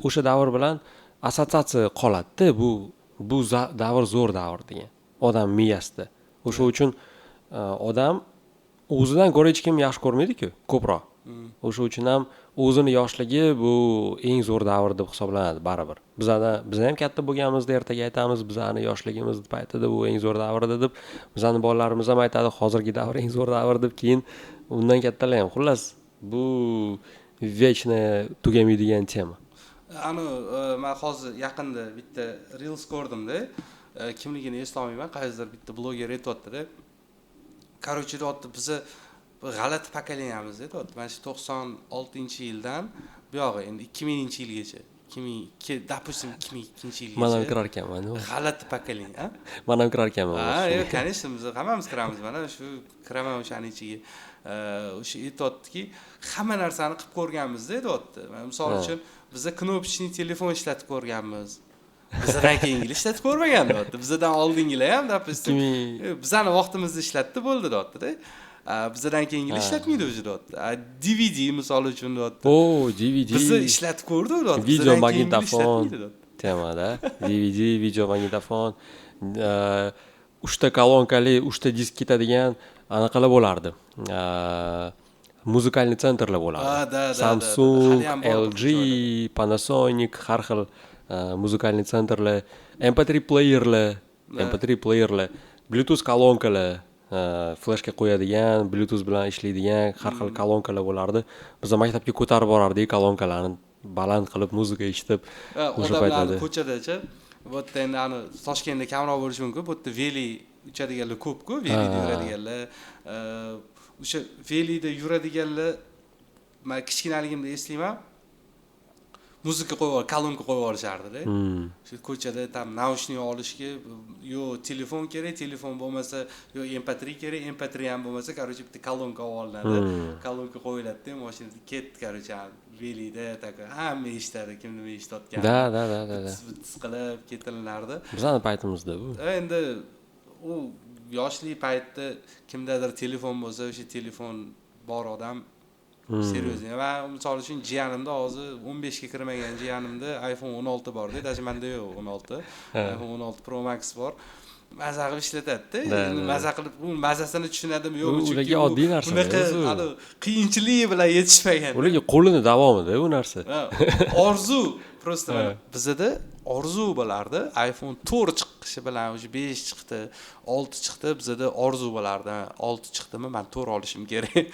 O'sha davr bilan assotsiatsiya qoladi-da, bu davr zo'r davr degan odam miyasida. O'sha uchun odam o'zidan ko'ra hech kim yaxshi ko'rmaydi-ku, ko'proq. O'sha uchun ham o'zini yoshligi bu eng zo'r davr deb hisoblanadi baribir. Biz ham katta bo'lganimizda ertaga aytamiz, bizani yoshligimiz paytida bu eng zo'r davr edi deb, bizani bolalarimiz ham aytadi, hozirgi davr eng zo'r davr deb, keyin undan kattalar ham. Xullas, bu vechna tugamaydigan tema. Men hozir yaqinda bitta reels ko'rdim-da. Kimligini eslolmayman, qaysidir bitta bloger aytayotdi-da. Короче, deyapti, biz g'alati pokoleniyamiz deyapti. Mana shu 96-yildan bu yog'i endi 2000-yilgacha, 2002, допустим, 2002-yilgacha. Men ham kirar ekanman. G'alati pokoleniya, ha? Men ham kirar ekanman. Yo'q, конечно, biz hammamiz kiramiz. Mana shu kiraman o'shaning ichiga. O'sha aytayotdiki, hamma narsani qilib ko'rganmiz deyapti. Misol uchun biz knopочный telefon ishlatib ko'rganmiz. Bizdan keyingilar ishlatib ko'rmagan deyapti. Bizdan oldingilar ham допустим bizani vaqtimizda ishlatdi bo'ldi deyapti-da. Bizdan keyingilar ishlatmaydi o'zi deyapti. DVD misol uchun deyapti. DVD. Biz ishlatib ko'rdik deyapti. Video magnitofon temada. DVD, video magnitofon, 3 ta kolonkali, 3 ta disk ketadigan anaqalar bo'lardi. Muzikalniy sentrlar bo'lardi. Samsung, LG, Panasonic, har xil muzikalniy sentrlar, MP3 playerlar, Bluetooth kolonkalar, flashga qo'yadigan, Bluetooth bilan ishlaydigan har xil kolonkalar bo'lardi. Biz maktabga ko'tarib borardik kolonkalarni, baland qilib muzika eshitib, o'sha paytlarda ko'chadacha, bu yerda endi Toshkentda kamroq bo'lishi mumkin, bu yerda veli uchadiganlar ko'p-ku, velida yuradiganlar. O'sha velida yuradiganlar, men kichkinaligimda eslayman, muzika qo'yib, kolonka qo'yib olishardi-da. Shu ko'chada tam naushnik olishga yo telefon kerak, telefon bo'lmasa, yo MP3 kerak, MP3 ham bo'lmasa, короче, bitta kolonka olinadi. Kolonka qo'yiladi-da, mashinada ketdi, короче, velida taka hamma eshitadi, kim nima eshitayotgan. Da. Qilib ketilardi. Bizning paytimizda bu. Endi u yoshlik paytda kimdadir telefon bo'lsa, o'sha telefon bor odam Seryozni. Men misol uchun jiyanimda hozir 15 ga kirmagan jiyanimda iPhone 16 bor-da, даже menda yo'q 16. iPhone 16 Pro Max bor. Maza qilib ishlatadi-da. Maza qilib mazasini tushunadimi yo'qmi? Ularga oddiy narsa. Bunaqa qiyinchilik bilan yetishmagan. Ularga qo'lini davomida u narsa. Orzu просто bizda orzu bo'lardi. iPhone 4 chiqishi bilan 5 chiqdi, 6 chiqdi, bizda orzu bo'lardi. 6 chiqdimi, men 4 olishim kerak.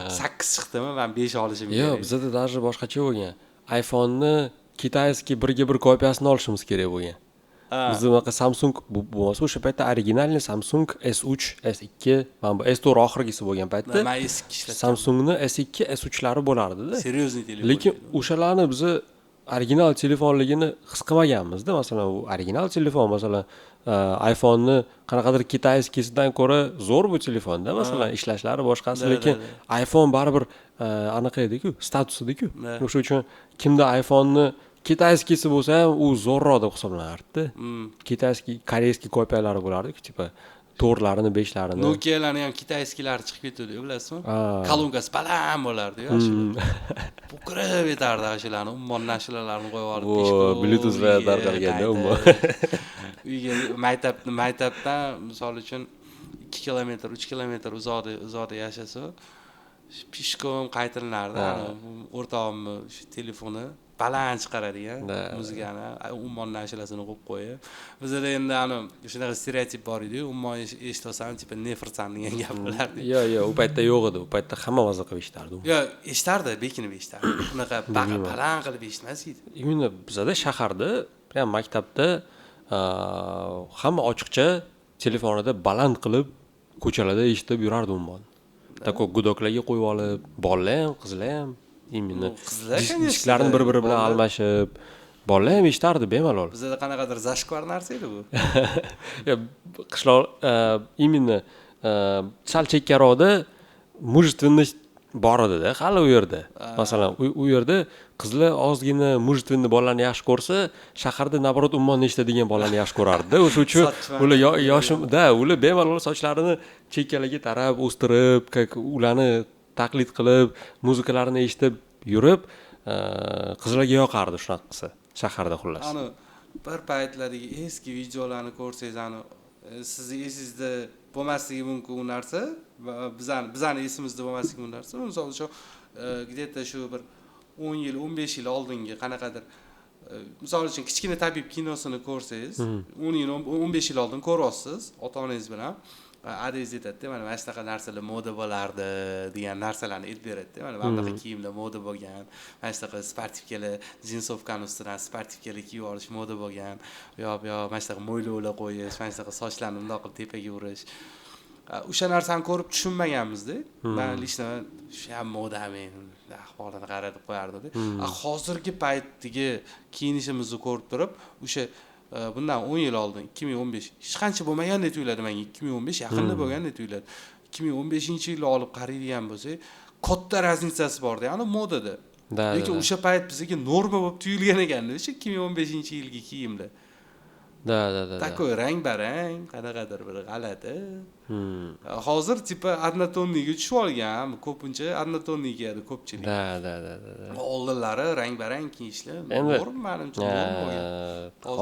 8 chiqdimi, men 5 olishim kerak. Yo'q, bizda даже boshqacha bo'lgan. iPhone'ni kitayskiy birga bir kopiyasini olishimiz kerak bo'lgan. Bizda bunaqa Samsung bo'lmasa o'sha paytda originalni Samsung S3, S2, mana bu S4 oxirgisi bo'lgan paytda men S2 ishlatdim. Samsungni S2, S3lari bo'lardi-da. Seryozni telefon. Lekin o'shalarni biz original telefonligini his qilmaganmiz-da. Masalan, u original telefon, masalan, iPhone'ni qanaqadir kitayskisidan ko'ra zo'r bu telefonda, masalan, ishlashlari boshqasi, lekin iPhone baribir anaqa edi-ku, status edi-ku. O'sha uchun kimda iPhone'ni kitayskisi bo'lsa ham u zo'rroq deb hisoblanardi. Kitayskiy, koreyskiy kopiyalari bo'lardi-ku, tipa 4larini, 5larini. Nokia'larni ham kitayskiylari chiqib ketdi, bilasizmi? Kolonkasi baland bo'lardi-yu, ashula. Bukirib yetardi ashularni, ummon ashulalarni qo'yib olib peshko. Bluetooth bilan tarqalganda ummon. Uyga maktabdan misol uchun 2 kilometr, 3 kilometr uzoqda yashasa, peshkom qaytilinardi. O'rtog'imni shu telefoni baland chiqaradigan muzikani, ummonni ashulasini qo'yib qo'yib. Bizda endi shunaqa stereotip bor edi-yu, ummon eshitsa, tipa nefrsan degan gap bo'lardi. Yo'q, u paytda yo'q edi. U paytda hamma maza qilib eshitardi. Yo'q, eshitardi, bekinib eshitardi. Bunaqa baland qilib eshitmas edi. Imенно bizda shaharda, ham maktabda hamma ochiqcha telefonida baland qilib ko'chalarda eshitib yurardi ummon. Tako gudoklarga qo'yib olib, bolalar ham, qizlar ham imенно disklarini bir-biri bilan almashib, bolalar ham eshitardi bemalol. Bizda qanaqadir zashkvar narsa edi bu. Qishloq imенно sal chekkaroqda mujtvinность bor edi-da, hali u yerda. Masalan, u yerda qizlar ozgina mujtvinni bolalarni yaxshi ko'rsa, shaharda naborot ummonni eshitadigan bolalarni yaxshi ko'rardi-da. O'sha uchun ular yoshimda, ular bemalol sochlarini chekkalarga tarab o'stirib, ularni taqlid qilib, muzikalarini eshitib yurib, qizlarga yoqardi shunaqa qilsa, shaharda xullas. Bir paytlardagi eski videolarni ko'rsangiz, sizni esingizda bo'lmasligi mumkin u narsa, bizani esimizda bo'lmasligi mumkin narsa. Misol uchun, где-то shu bir 10 yil, 15 yil oldingi qanaqadir misol uchun kichkina tabib kinosini ko'rsangiz, 10 yil, 15 yil oldin ko'ryapsiz ota-onangiz bilan. Adingiz aytadi, mana shunaqa narsalar moda bo'lardi degan narsalarni aytib beradi. Mana bunaqa kiyimlar moda bo'lgan, mana shunaqa sportivkalar, jinsovkani ustidan sportivkalar kiyib olish moda bo'lgan, mana shunaqa mo'ylovlar qo'yish, mana shunaqa sochlarni bundoq qilib tepaga urish. O'sha narsani ko'rib tushunmaganmiz-da. Men lishna shu ham modami, ahvolini qarab qo'yardi-da. Hozirgi paytdagi kiyinishimizni ko'rib turib, o'sha bundan 10 yil oldin 2015 hech qancha bo'lmagandek tuyuladi menga. 2015 yaqinda bo'lgandek tuyuladi. 2015-yilni olib qaraydigan bo'lsak, katta razницasi bor-da, ya'ni modada. Lekin o'sha payt bizga norma bo'lib tuyulgan ekan-da, o'sha 2015-yilgi kiyimlar. Da. Takoy rang-barang, qanaqadir bir g'alati. Hozir tipa однотонныйga tushib olgan, ko'pincha однотонный kiyadi ko'pchilik. Da. Oldinlari rang-barang kiyishlar norm, menimcha norm bo'lgan.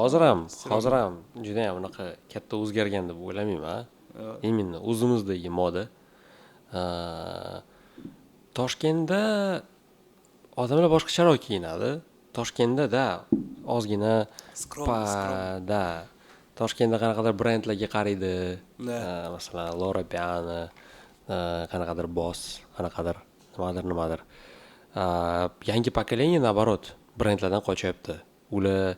Hozir ham juda ham unaqa katta o'zgargan deb o'ylamayman. Именно o'zimizdagi moda. Toshkentda odamlar boshqacharoq kiyinadi. Toshkentda ozgina da. Toshkentda qanaqadir brendlarga qaraydi. Masalan, Lora Piana, qanaqadir Boss, qanaqadir nimadir. Yangi pokoleniya naborot brendlardan qochyapti. Ular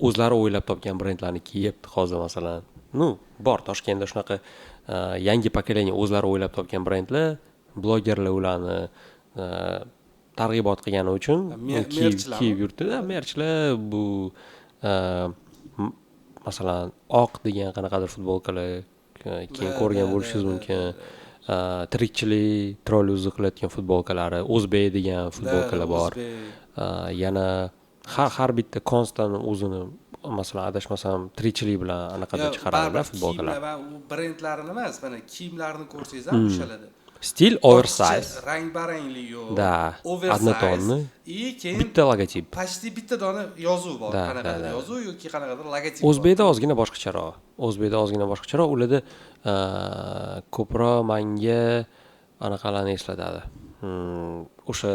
o'zlari o'ylab topgan brendlarni kiyibdi hozir masalan. Bor Toshkentda shunaqa yangi pokoleniya o'zlari o'ylab topgan brendlar, blogerlar ularni targ'ibot qilgani uchun kiyib yurtida. Merchlar bu masalan oq degan qanaqadir futbolkalar keyin ko'rgan bo'lishingiz mumkin. Tirikchilik, trollyuzni qilayotgan futbolkalari, O'zbek degan futbolkalar bor. Yana har bitta konstan o'zini masalan adashmasam tirikchilik bilan anaqada chiqaradilar futbolkalar. U brendlarini emas, mana kiyimlarni ko'rsangiz ham o'shaladi. Stil oversize. Rang-baranglik yo'q. Da, Oversize. И keyin bitta logotip. почти bitta dona yozuv bor. Qanaqadir yozuv yoki qanaqadir logotip. O'zbekda ozgina boshqacharoq. Ularda ko'proq menga anaqalarni eslatadi. O'sha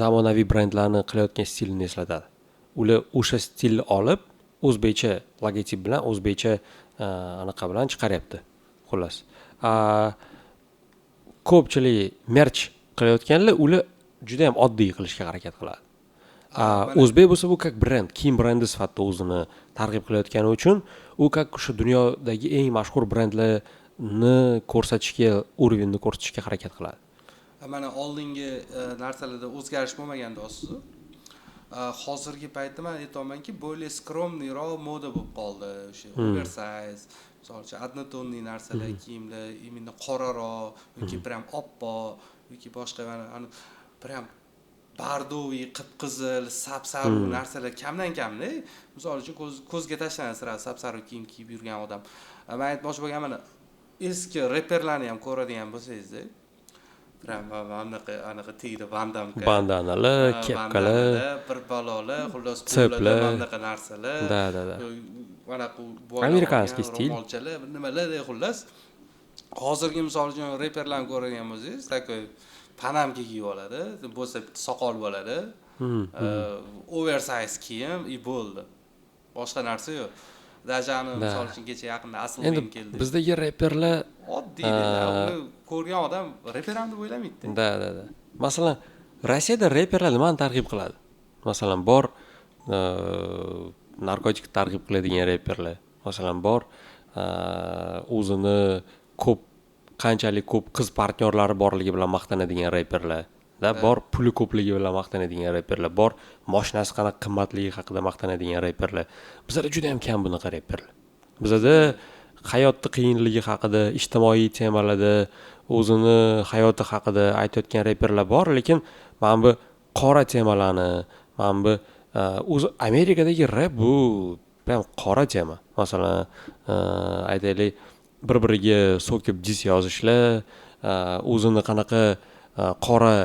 zamonaviy brendlarni qilayotgan stilni eslatadi. Ular o'sha stilni olib, o'zbekcha logotip bilan, o'zbekcha anaqa bilan chiqaryapti. Xullas. Ko'pchilik merch qilayotganlar ular juda ham oddiy qilishga harakat qiladi. O'zbek bo'lsa bu как brend, kiyim brendi sifatida o'zini targ'ib qilayotgani uchun u как o'sha dunyodagi eng mashhur brendlarni ko'rsatishga, уровеньni ko'rsatishga harakat qiladi. Mana oldingi narsalarda o'zgarish bo'lmagan do'stu. Hozirgi paytda men aytamanki, более скромныйroq moda bo'lib qoldi. O'sha oversize, misol uchun однотонный narsalar, kiyimlar, именно qoraroq yoki prям oppoq yoki boshqa mana prям bardoviy, qip-qizil, sap-sariq narsalar kamdan-kamda. Misol uchun ko'zga tashlanadi sira sap-sariq kiyim kiyib yurgan odam. Men aytmoqchi bo'lganim mana eski reperlarni ham ko'radigan bo'lsangiz, prям anaqa tegdi bandanalar, kepkalar, bir balolar, xullas pullar, anaqa narsalar. Da. Mana bu amerikanskiy stil. Nimalar xullas. Hozirgi misol uchun reperlarni ko'radigan bo'lsangiz, такой panamka kiyib oladi, bo'lsa bitta soqol bo'ladi. Oversize kiyim и bo'ldi. Boshqa narsa yo'q. Dajani misol uchun kecha yaqinda Aslbek keldi. Bizdagi reperlar oddiy, uni ko'rgan odam reper ham deb o'ylamaydi. Da. Masalan, Rossiyada reperlar nimani targ'ib qiladi? Masalan, bor narkotik targ'ib qiladigan reperlar. Masalan, bor o'zini qanchalik ko'p qiz partnyorlari borligi bilan maqtanadigan reperlar. Bor puli ko'pligi bilan maqtanadigan reperlar, bor mashinasi qanaqa qimmatligi haqida maqtanadigan reperlar. Bizda juda ham kam bunaqa reperlar. Bizda hayotning qiyinligi haqida, ijtimoiy temalarda, o'zini hayoti haqida aytayotgan reperlar bor, lekin mana bu qora temalarni, mana bu o'zi Amerikadagi rap bu ham qora tema. Masalan, aytaylik, bir-biriga so'kib dis yozishlar, o'zini qanaqa qora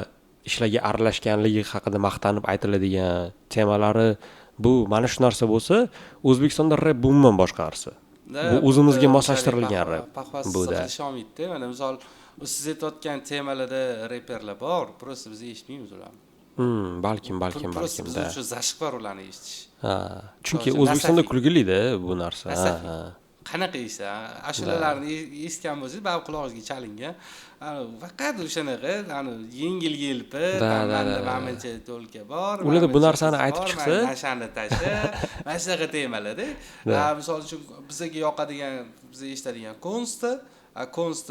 ishlarga aralashganligi haqida maqtanib aytiladigan temalari bu mana shu narsa bo'lsa, O'zbekistonda rap bu umuman boshqa narsa. Bu o'zimizga moslashtirilgan rap. Bu-da. Mana misol siz aytayotgan temalarda reperlar bor, просто biz eshitmaymiz ularni. Balkim. Biz uchun zashq bor ularni eshitish. Chunki O'zbekistonda kulgili-da bu narsa. Qanaqa esa ashulalarni eshitgan bo'lsangiz, baribir qulog'ingizga chalingan. Faqat o'shanaqa, yengil-yelpi, manimcha to'lka bor. Ularda bu narsani aytib chiqsa, nashani tasha, mana shunaqa temalarda. Misol uchun bizga yoqadigan, biz eshitadigan konsta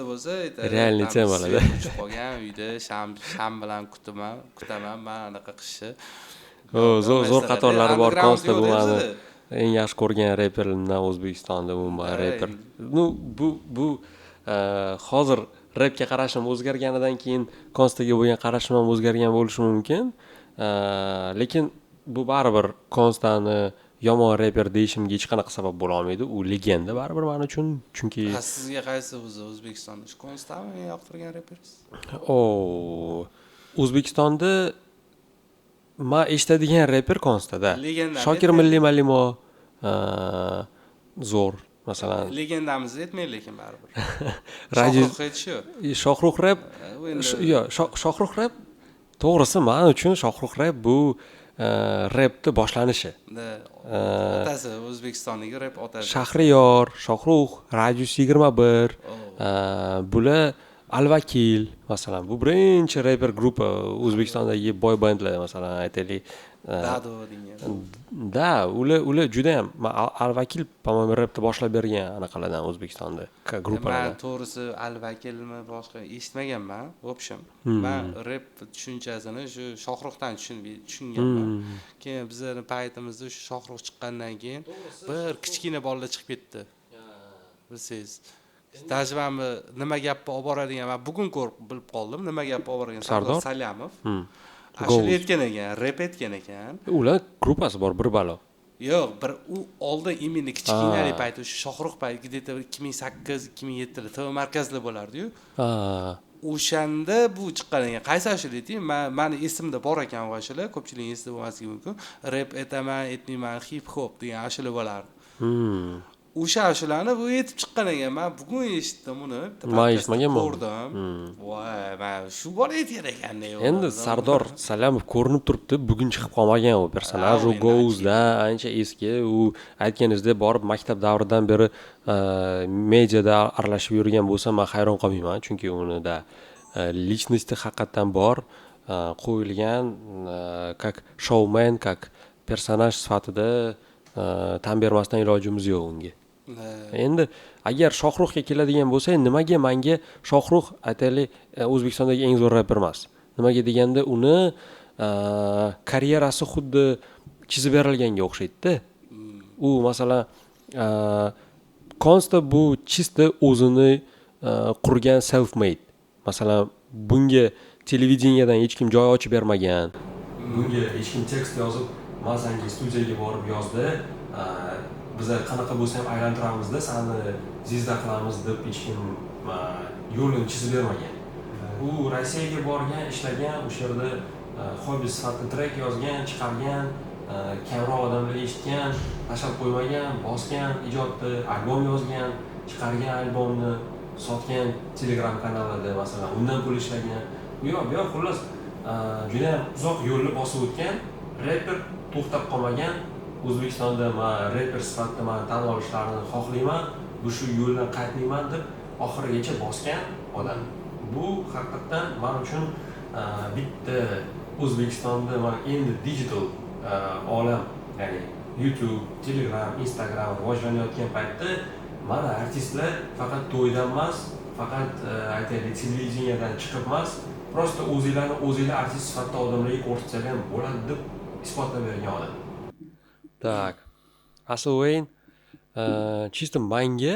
bo'lsa, realniy temalarda. Chiqib qolgan uyda sham bilan kutaman, men anaqa qishni. Zo'r qatorlari bor konsta bo'ladi. Eng yaxshi ko'rgan reperlardan O'zbekistonda umuman reper. Bu hozir rapga qarashim o'zgarganidan keyin konstaga bo'lgan qarashim ham o'zgargan bo'lishi mumkin. Lekin bu baribir konstani yomon reper deyishimga hech qanaqa sabab bo'la olmaydi. U legenda baribir men uchun, chunki sizga qaysi O'zbekistonda konstami eng yoqtirgan reperingiz? O'zbekistonda men eshitadigan reper Konstda. Shokir Milliy-Malimo zo'r, masalan. Legendamizni aytmang, lekin baribir. Shohrux rap. Shohrux rap to'g'risi men uchun Shohrux rap bu rapning boshlanishi. Otasi O'zbekistondagi rap otasi. Shahriyor, Shohrux, Radius 21, bular Al-Vakil, masalan, bu birinchi reper guruhi O'zbekistondagi boy bandlar, masalan, aytaylik. Ular juda ham Al-Vakil, po-mo'yim, rapni boshlab bergan anaqalardan O'zbekistonda, gruppalardan. Men to'g'risi Al-Vakilni boshqa eshitmaganman, в общем. Men rap tushunchasini shu Shohruxdan tushunganman. Keyin bizning paytimizda shu Shohrux chiqqandan keyin bir kichkina bolalar chiqib ketdi. Bilsangiz, tajribamni nima gapni olib boradigan, men bugun ko'rib bilib qoldim, nima gapni olib borgan Sardor Salyamov. Ashula aytgan ekan, rap aytgan ekan. Ular gruppasi bor, bir balo. Yo'q, bir u oldin imini kichkinalik payti, o'sha Shohrux payti, где-то 2008-2007 da TV markazida bo'lardi-yu. o'shanda bu chiqqan ekan. Qaysi ashula ayting? Mani esimda bor ekan bu ashula, ko'pchilikning esida bo'lmasligi mumkin. Rap aytaman, aytmayman, hip hop degan ashula bo'lardi. O'sha ashulani bu aytib chiqqan ekan. Men bugun eshitdim uni. Men eshitmaganman. Ko'rdim. Voy, men shu bola aytgan ekan. Endi Sardor Salamov ko'rinib turibdi, bugun chiqib qolmagan u personaj, u Go'uzda ancha eski, u aytganingizdek borib maktab davridan beri mediada aralashib yurgan bo'lsa, men hayron qolmayman, chunki unida lичности haqiqatan bor, qo'yilgan как showman, как personaj sifatida tan bermasdan ilojimiz yo'q unga. Endi agar Shohruxga keladigan bo'lsa, nimaga menga Shohrux aytaylik O'zbekistondagi eng zo'r rapper emas? Nimaga deganda uni karyerasi xuddi chizib berilganga o'xshaydi-da. U masalan Konsta bu chista o'zini qurgan self made. Masalan, bunga televideniyadan hech kim joy ochib bermagan. Bunga hech kim tekst yozib, "Mazangi studiyaga borib yozdi, biz qanaqa bo'lsa ham aylantiramizda, seni zizda qilamiz" deb hech kim yo'lini chizib bermagan. U Rossiyaga borgan, ishlagan, o'sha yerda hobbi sifatida trek yozgan, chiqargan, kamroq odamlar eshitgan, tashlab qo'ymagan, bosgan, ijodni, albom yozgan, chiqargan albomni, sotgan Telegram kanalida masalan, undan pul ishlagan. Bu yoq, xullas juda ham uzoq yo'lni bosib o'tgan, rapper to'xtab qolmagan. O'zbekistonda men rapper sifatida men tan olishlarini xohlayman, bu shu yo'ldan qaytmayman deb oxirigacha bosgan odam. Bu haqiqatan men uchun bitta O'zbekistonda men endi digital olam, ya'ni YouTube, Telegram, Instagram rivojlanayotgan paytda mana artistlar faqat to'ydan emas, faqat aytaylik televideniyadan chiqib emas, prosta o'zinglar artist sifatida odamlarga ko'rsatsa ham bo'ladi deb isbotlab bergan odam. Так. Asl o'yin чисто menga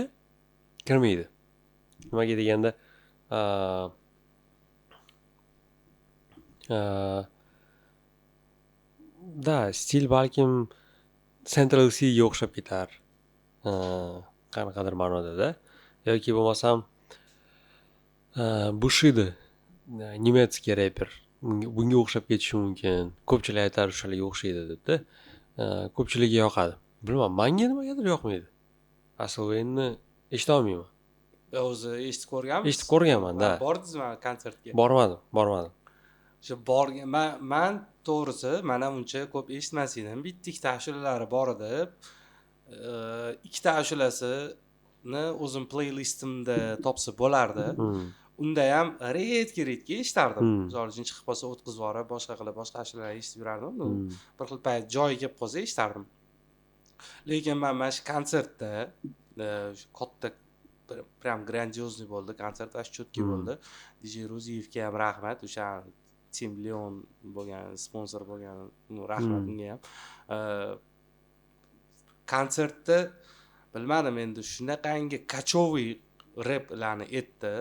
kirmaydi. Nimaga deganda da, stil balkim Central Cga o'xshab ketar. Qanaqadir ma'noda-da. Yoki bo'lmasam Bushido, nemetskiy rapper. Bunga o'xshab ketishi mumkin. Ko'pchilik aytar o'shalarga o'xshaydi deb-da. Ko'pchilikga yoqadi. Bilmadim, menga nimagadir yoqmaydi. Asl o'yinni eshita olmayman. O'zi eshitib ko'rganmisiz? Eshitib ko'rganman, da. Bordingizmi konsertga? Bormadim. O'sha borgan, men to'g'risi, mana uncha ko'p eshitmas edim. Bitta ikkita ashulalari bor edi. Ikkita ashulasini o'zim playlistimda topsa bo'lardi. Unda ham redki eshitardim. Misol uchun chiqib qolsa o'tkazib yuborib, boshqa qilib, boshqa ashulalar eshitib yurardim. Bir xil payt joyi kelib qolsa eshitardim. Lekin men mana shu konsertda shu katta прям grandiozniy bo'ldi, konsert ash chotki bo'ldi. DJ Roziyevga ham rahmat, o'sha Team Leon bo'lgan, sponsor bo'lgan, rahmat unga ham. Konsertda bilmadim endi shunaqangi kachovый raplarni aytdi.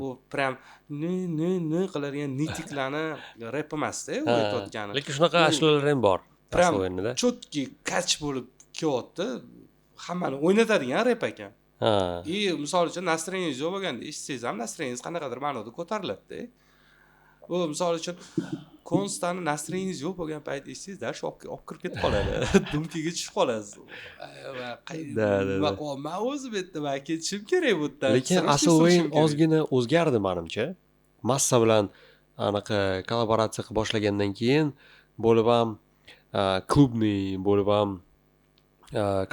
U prям ne qiladigan nitiklarni rap emas-da, u aytayotgani. Lekin shunaqa ashulalar ham bor. Prям chotki kach bo'lib kelyapti. Hammani o'ynatadigan rap ekan. Misol uchun настроениyangiz yo'q bo'lganda eshitsangiz ham настроениyangiz qanaqadir ma'noda ko'tariladi-da. Bu misol uchun Konstani настроениyangiz yo'q bo'lgan payt eshitsangizlar, shokka olib kirib ketib qoladi. Dumkiga tushib qolasiz. Men o'zim aytdim, ketishim kerak bu yerdan. Lekin asl o'yin ozgina o'zgardi menimcha. Massa bilan anaqa kollaboratsiya qilib boshlagandan keyin bo'lib ham klubniy, bo'lib ham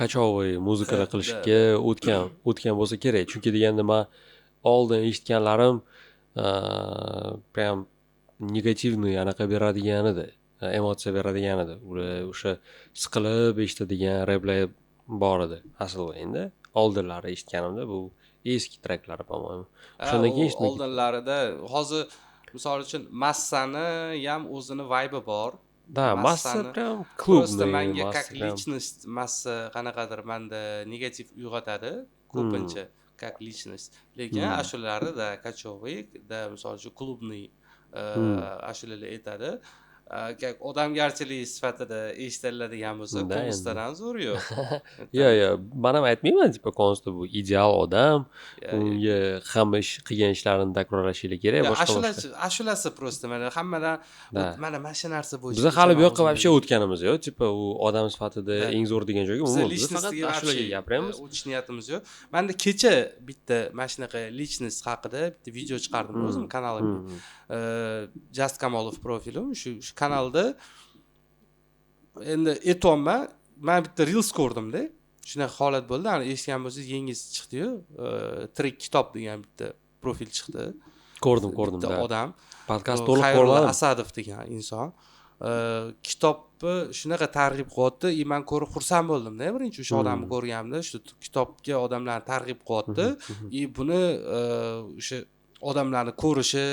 kachovый muzikalar qilishga o'tgan bo'lsa kerak. Chunki deganda men oldin eshitganlarim prям negativniy anaqa beradigan edi, emotsiya beradigan edi. Ular o'sha siqilib eshitadigan raplar bor edi asl o'yinda. Oldinlari eshitganimda bu eski treklari bo'lmaymi. Shundan keyin eshitmadim. Oldinlarida hozir misol uchun Massani ham o'zini vibe bor. Da, Massa prям klubniy. Просто menga как личность Massa qanaqadir menda negativ uyg'otadi ko'pincha как личность. Lekin ashularida kachovый, da misol uchun klubniy ashulalar aytadi. odamgarchilik sifatida eshitiladigan bo'lsa, konusdan zo'r yo'q. Yo'q, men ham aytmayman, tipa konusda bu ideal odam, unga hamma ish qilgan ishlarini takrorlashingiz kerak, boshqa. Ashulasi просто mana hammadan mana shu narsa bo'yicha. Biz hali bu yoqqa вообще o'tganimiz yo'q, tipa u odam sifatida eng zo'r degan joyga umuman biz faqat ashulaga gapiramiz. O'tish niyatimiz yo'q. Menda kecha bitta mana shunaqa lichnost haqida bitta video chiqardim o'zim kanalimga. Just Kamolov profilim, shu kanalda endi aytayapman, men bitta reels ko'rdimda. Shunaqa holat bo'ldi. Ana eshitgan bo'lsangiz yangi chiqdi-yu, Trick kitob degan bitta profil chiqdi. Ko'rdim. Bitta odam. Podkast to'liq ko'rmadim. Asadov degan inson. Kitobni shunaqa targ'ib qilyapti, men ko'rib xursand bo'ldimda. Birinchi o'sha odamni ko'rganimda, shu kitobga odamlarni targ'ib qilyapti. Buni o'sha odamlarni ko'rishi,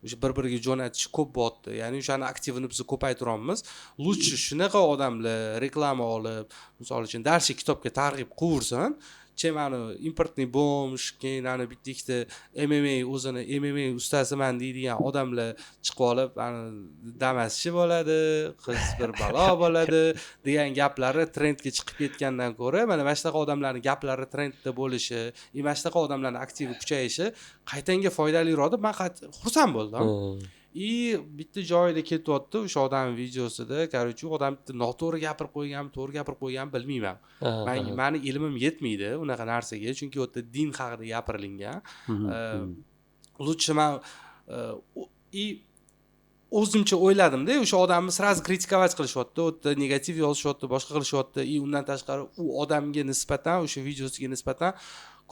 o'sha bir-biriga jo'natishi ko'p bo'lyapti. Ya'ni o'shani aktivini biz ko'paytiramiz. Lutchi shunaqa odamlar reklama olib, misol uchun darsi kitobga targ'ib qilursin, chemani importniy bomsh, keyin ana bitta ikkita MMA ustasiman deydigan odamlar chiqib olib, damaschi bo'ladi, qiz bir balo bo'ladi degan gaplari trendga chiqib ketgandan ko'ra, mana shunaqa odamlarning gaplari trendda bo'lishi, mana shunaqa odamlarning aktivi kuchayishi qaytanga foydaliroq deb men xursand bo'ldim. Bitta joyida ketyapti o'sha odam videosida, короче, u odam bitta noto'g'ri gapirib qo'yganmi, to'g'ri gapirib qo'yganmi bilmayman. Meni ilmim yetmaydi unaqa narsaga, chunki u yerda din haqida gapirilgan. Lutchi men o'zimcha o'yladim-da, o'sha odamni sraz kritikovat qilishyapti, u yerda negativ yozishyapti, boshqa qilishyapti. Undan tashqari u odamga nisbatan, o'sha videosiga nisbatan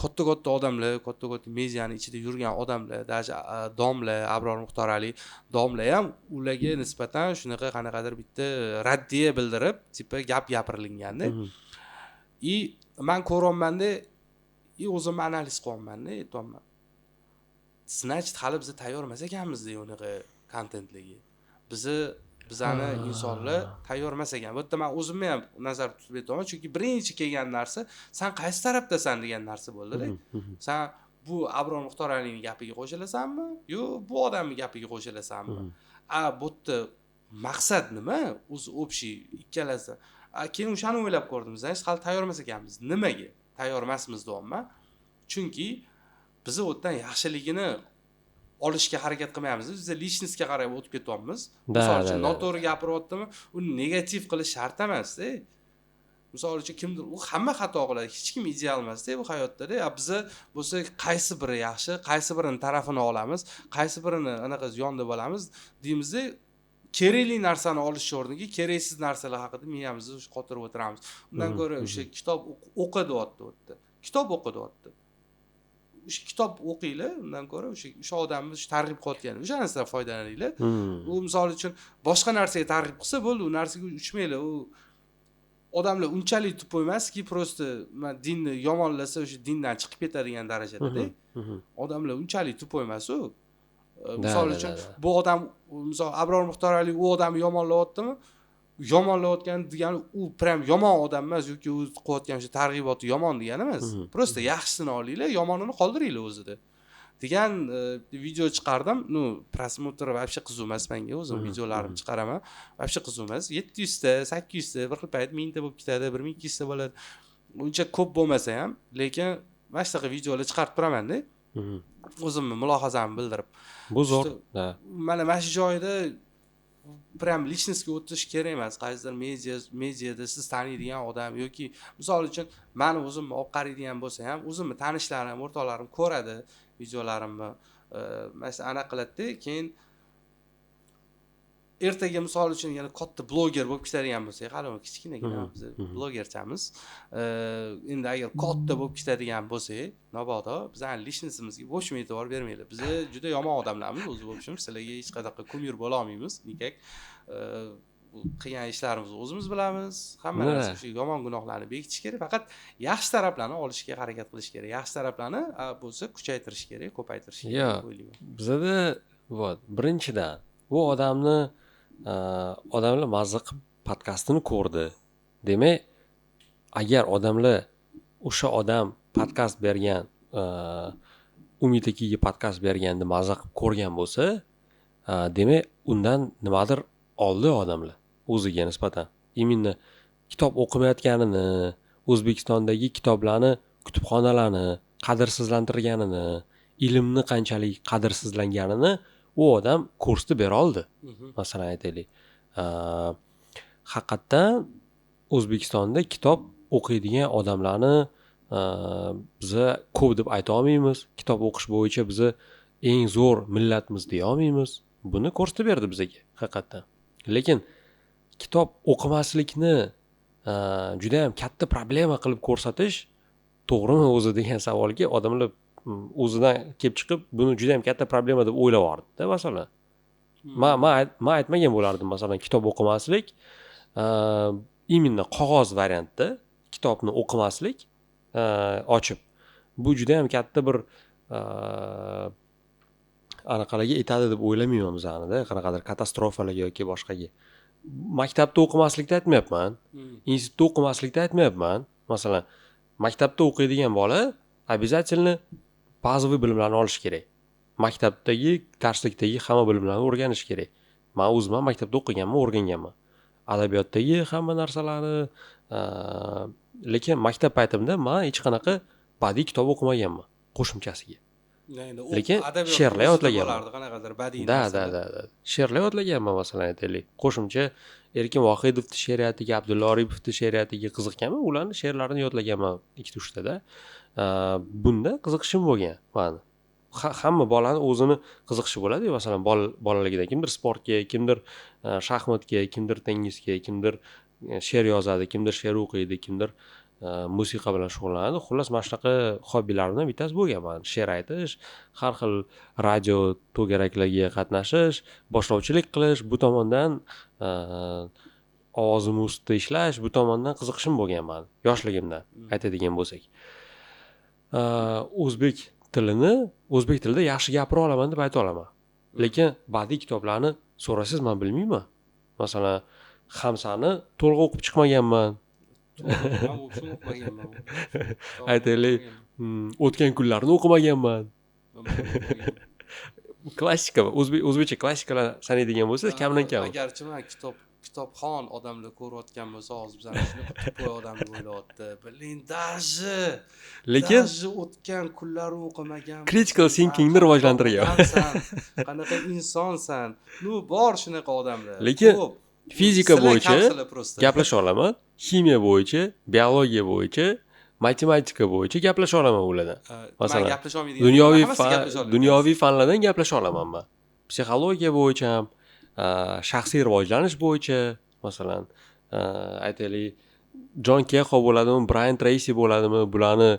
katta odamlar, katta mediani ichida yurgan odamlar, даже domlar, Abror Muxtorali domlar ham ularga nisbatan shunaqa qanaqadir bitta raddiya bildirib, tipa gap gapirilganda. Men ko'ryapman-da, o'zim analiz qilyapman-da, aytayapman. Значит, hali biz tayyor emas ekanmiz-da unaqa kontentlarga. Bizani insonlar tayyor emas ekan. Bu yerda men o'zimni ham nazarda tutib aytaman, chunki birinchi kelgan narsa sen qaysi tarafdasan degan narsa bo'ldi-da. Sen bu Abror Muxtoralining gapiga qo'shilasanmi, yo bu odamning gapiga qo'shilasanmi? Bu yerda maqsad nima? O'zi общий ikkalasi. Keyin o'shani o'ylab ko'rdim. Biz hali tayyor emas ekanmiz. Nimaga tayyor emasmiz deyapman? Chunki biz o'tdan yaxshiligini olishga harakat qilmayapmiz. Biz lичностьga qarab o'tib ketyapmiz. Misol uchun noto'g'ri gapiryaptimi, uni negativ qilish shart emas-da. Misol uchun kimdir u hamma xato qiladi, hech kim ideal emas-da bu hayotda-da. Biz bo'lsa qaysi biri yaxshi, qaysi birini tarafini olamiz, qaysi birini anaqa yonda bo'lamiz deymiz-da. Kerakli narsani olish o'rniga keraksiz narsalar haqida miyamizni qotirib o'tiramiz. Undan ko'ra o'sha kitob o'qiyapti. Kitob o'qiyapti. O'sha kitob o'qinglar, undan ko'ra o'sha odamni targ'ib qilayotgan, o'sha narsadan foydalaninglar. U misol uchun boshqa narsaga targ'ib qilsa bo'ldi, u narsaga uchmanglar. U odamlar unchalik tupoy emaski, просто dinni yomonlasa o'sha dindan chiqib ketadigan darajada-da. Odamlar unchalik tupoy emas u. Misol uchun bu odam, misol Abror Muxtorali u odamni yomonlayaptimi? Yomonlayotgan degani u prям yomon odam emas yoki u qilayotgan o'sha targ'iboti yomon degani emas. Просто yaxshisini olinglar, yomonini qoldiringlar o'zida. Degan video chiqardim. Prosmotr вообще qiziq emas menga, o'zim videolarimni chiqaraman. Вообще qiziq emas. 700 ta, 800 ta, bir xil payt 1000 ta bo'lib ketadi, 1200 ta bo'ladi. Uncha ko'p bo'lmasa ham, lekin mana shunaqa videolar chiqarib turaman-da. O'zimni mulohazamni bildirib. Bu zo'r. Mana shu joyda prям личностьga o'tish kerak emas. Qaysidir mediada siz taniydigan odam yoki misol uchun meni o'zimni olib qaraydigan bo'lsa ham, o'zimni tanishlarim, o'rtoqlarim ko'radi videolarimni. Mana anaqa qiladi-da, keyin ertaga misol uchun yana katta bloger bo'lib ketadigan bo'lsak, hali kichkinagina biz blogerchamiz. Endi agar katta bo'lib ketadigan bo'lsak, mabodo bizning lичностimizga bo'sh e'tibor bermanglar. Biz juda yomon odamlarmiz o'zi bo'lishim, sizlarga hech qanaqa kumir bo'la olmaymiz. Nikak qilgan ishlarimizni o'zimiz bilamiz. Hamma narsa shu yomon gunohlarni bekitish kerak, faqat yaxshi taraflarni olishga harakat qilish kerak. Yaxshi taraflarni bo'lsa kuchaytirish kerak, ko'paytirish kerak deb o'ylayman. Bizda birinchidan bu odamlar mazza qilib podkastini ko'rdi. Demak, agar odamlar o'sha odam podkast bergan, Umid akaga podkast berganda mazza qilib ko'rgan bo'lsa, demak, undan nimadir oldi odamlar o'ziga nisbatan. Именно kitob o'qimayotganini, O'zbekistondagi kitoblarni, kutubxonalarni qadrsizlantirganini, ilmni qanchalik qadrsizlanganini u odam ko'rsatib bera oldi. Masalan aytaylik, haqiqatdan O'zbekistonda kitob o'qiydigan odamlarni biza ko'p deb ayta olmaymiz. Kitob o'qish bo'yicha biza eng zo'r millatmiz deya olmaymiz. Buni ko'rsatib berdi bizga haqiqatdan. Lekin kitob o'qimaslikni juda ham katta problema qilib ko'rsatish to'g'rimi o'zi degan savolga odamlar o'zidan kelib chiqib buni juda ham katta problema deb o'ylab yubordi-da masalan. Men aytmagan bo'lardim masalan kitob o'qimaslik именно qog'oz variantda kitobni o'qimaslik ochib bu juda ham katta bir anaqalarga yetadi deb o'ylamayman bizani-da, qanaqadir katastrofalarga yoki boshqaga. Maktabda o'qimaslikni aytmayapman, institutda o'qimaslikni aytmayapman. Masalan, maktabda o'qiydigan bola обязательно bazaviy bilimlarni olish kerak. Maktabdagi darslikdagi hamma bilimlarni o'rganish kerak. Men o'zim ham maktabda o'qiganman, o'rganganman. Adabiyotdagi hamma narsalarni, lekin maktab paytimda men hech qanaqa badiiy kitob o'qimaganman qo'shimchasiga. Lekin she'rlar yodlaganman. Qanaqadir badiiy Da. She'rlar yodlaganman masalan aytaylik. Qo'shimcha Erkin Vohidovning she'riyatiga, Abdulla Oripovning she'riyatiga qiziqqanman. Ularning she'rlarini yodlaganman 2-3 tada. Bunda qiziqishim bo'lgan meni. Hamma bolani o'zini qiziqishi bo'ladi, masalan, bolaligida kimdir sportga, kimdir shaxmatga, kimdir tennisga, kimdir she'r yozadi, kimdir she'r o'qiydi, kimdir musiqa bilan shug'ullanadi. Xullas, mana shunaqa hobbilarimdan bittasi bo'lgan. She'r aytish, har xil radio to'garaklarga qatnashish, boshlovchilik qilish, bu tomondan ovozim ustida ishlash, bu tomondan qiziqishim bo'lgan meni yoshligimdan aytadigan bo'lsak. O'zbek tilida yaxshi gapira olaman deb ayta olaman. Lekin badiiy kitoblarni so'rasangiz men bilmayman. Masalan, Hamsani to'liq o'qib chiqmaganman. Aytaylik, o'tgan kunlarni o'qimaganman. Klassika, o'zbekcha klassikalar sanaydigan bo'lsangiz, kamdan kam. Agarchi men kitobxon odamlar ko'rayotgan bo'lsa, hozir bizlar shuni to'y odamni o'ylayapti. Biling, lekin o'tgan kunlarni o'qimagan. Critical thinkingni rivojlantirgan. Qanaqa insonsan? Bor shunaqa odamlar. Lekin fizika bo'yicha gaplasha olaman, ximiya bo'yicha, biologiya bo'yicha, matematika bo'yicha gaplasha olaman ulardan. Masalan, dunyoviy fanlardan gaplasha olaman men. Psixologiya bo'yicha ham, shaxsiy rivojlanish bo'yicha, masalan, aytaylik, Jon Keho bo'ladimi, Brian Tracy bo'ladimi, bularni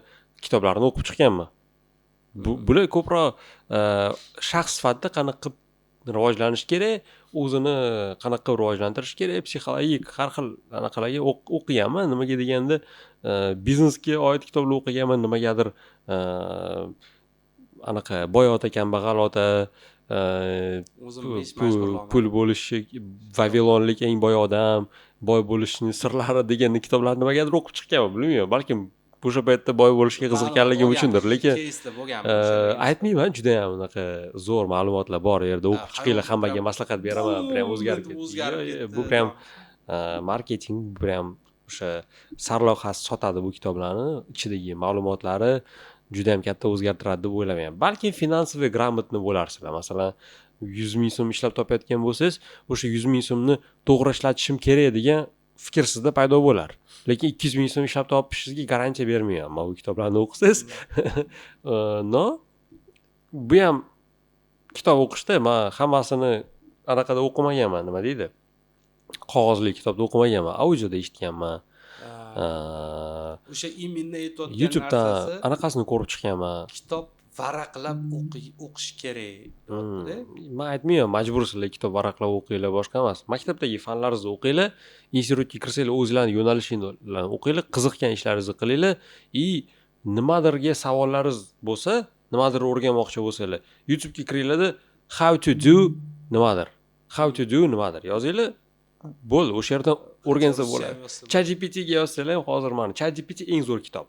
kitoblarini o'qib chiqqanman. Bular ko'proq shaxs sifatida qanaqa rivojlanish kerak, o'zini qanaqa rivojlantirish kerak, psixologik har xil anaqalarga o'qiganman. Nimaga deganda, biznesga oid kitoblar o'qiganman, nimagadir anaqa boy ota, kambag'al ota, pul bo'lishi, Vavilonlik eng boy odam, boy bo'lishning sirlari degan kitoblarni nimagadir o'qib chiqqanman, bilmayman. Balkim o'sha paytda boy bo'lishga qiziqqanligim uchundir, lekin aytmayman, juda ham unaqa zo'r ma'lumotlar bor yerda, o'qib chiqinglar, hammaga maslahat beraman, prям o'zgarib ketdi. Bu prям marketing, bu prям o'sha sarlavhasi sotadi bu kitoblarni, ichidagi ma'lumotlari juda ham katta o'zgartiradi deb o'ylamayman. Balki finansiy gрамотный bo'larsizlar. Masalan, 100 ming so'm ishlab topayotgan bo'lsangiz, o'sha 100 ming so'mni to'g'ri ishlatishim kerak degan fikr sizda paydo bo'lar. Lekin 200 ming so'm ishlab topishingizga garantiya bermayman. Men bu kitoblarni o'qisangiz, bu ham kitob o'qishda men hammasini anaqada o'qimaganman, nima deydi? Qog'ozli kitobda o'qimaganman, audioda eshitganman. O'sha imminni aytayotgan YouTubedan anaqasini ko'rib chiqqanman. Kitob varaqlab o'qish kerak. Men aytmayman, majbursizlar kitob varaqlab o'qinglar, boshqa emas. Maktabdagi fanlaringizni o'qinglar, institutga kirsanglar o'zingizlarning yo'nalishingizni o'qinglar, qiziqgan ishlaringizni qilinglar, nimadirga savollaringiz bo'lsa, nimadir o'rganmoqchi bo'lsanglar, YouTube'ga kiringlarda how to do nimadir yozinglar. Bo'l, o'sha yerdan o'rgansa bo'ladi. ChatGPT ga yozsanglar ham hozir mana ChatGPT eng zo'r kitob.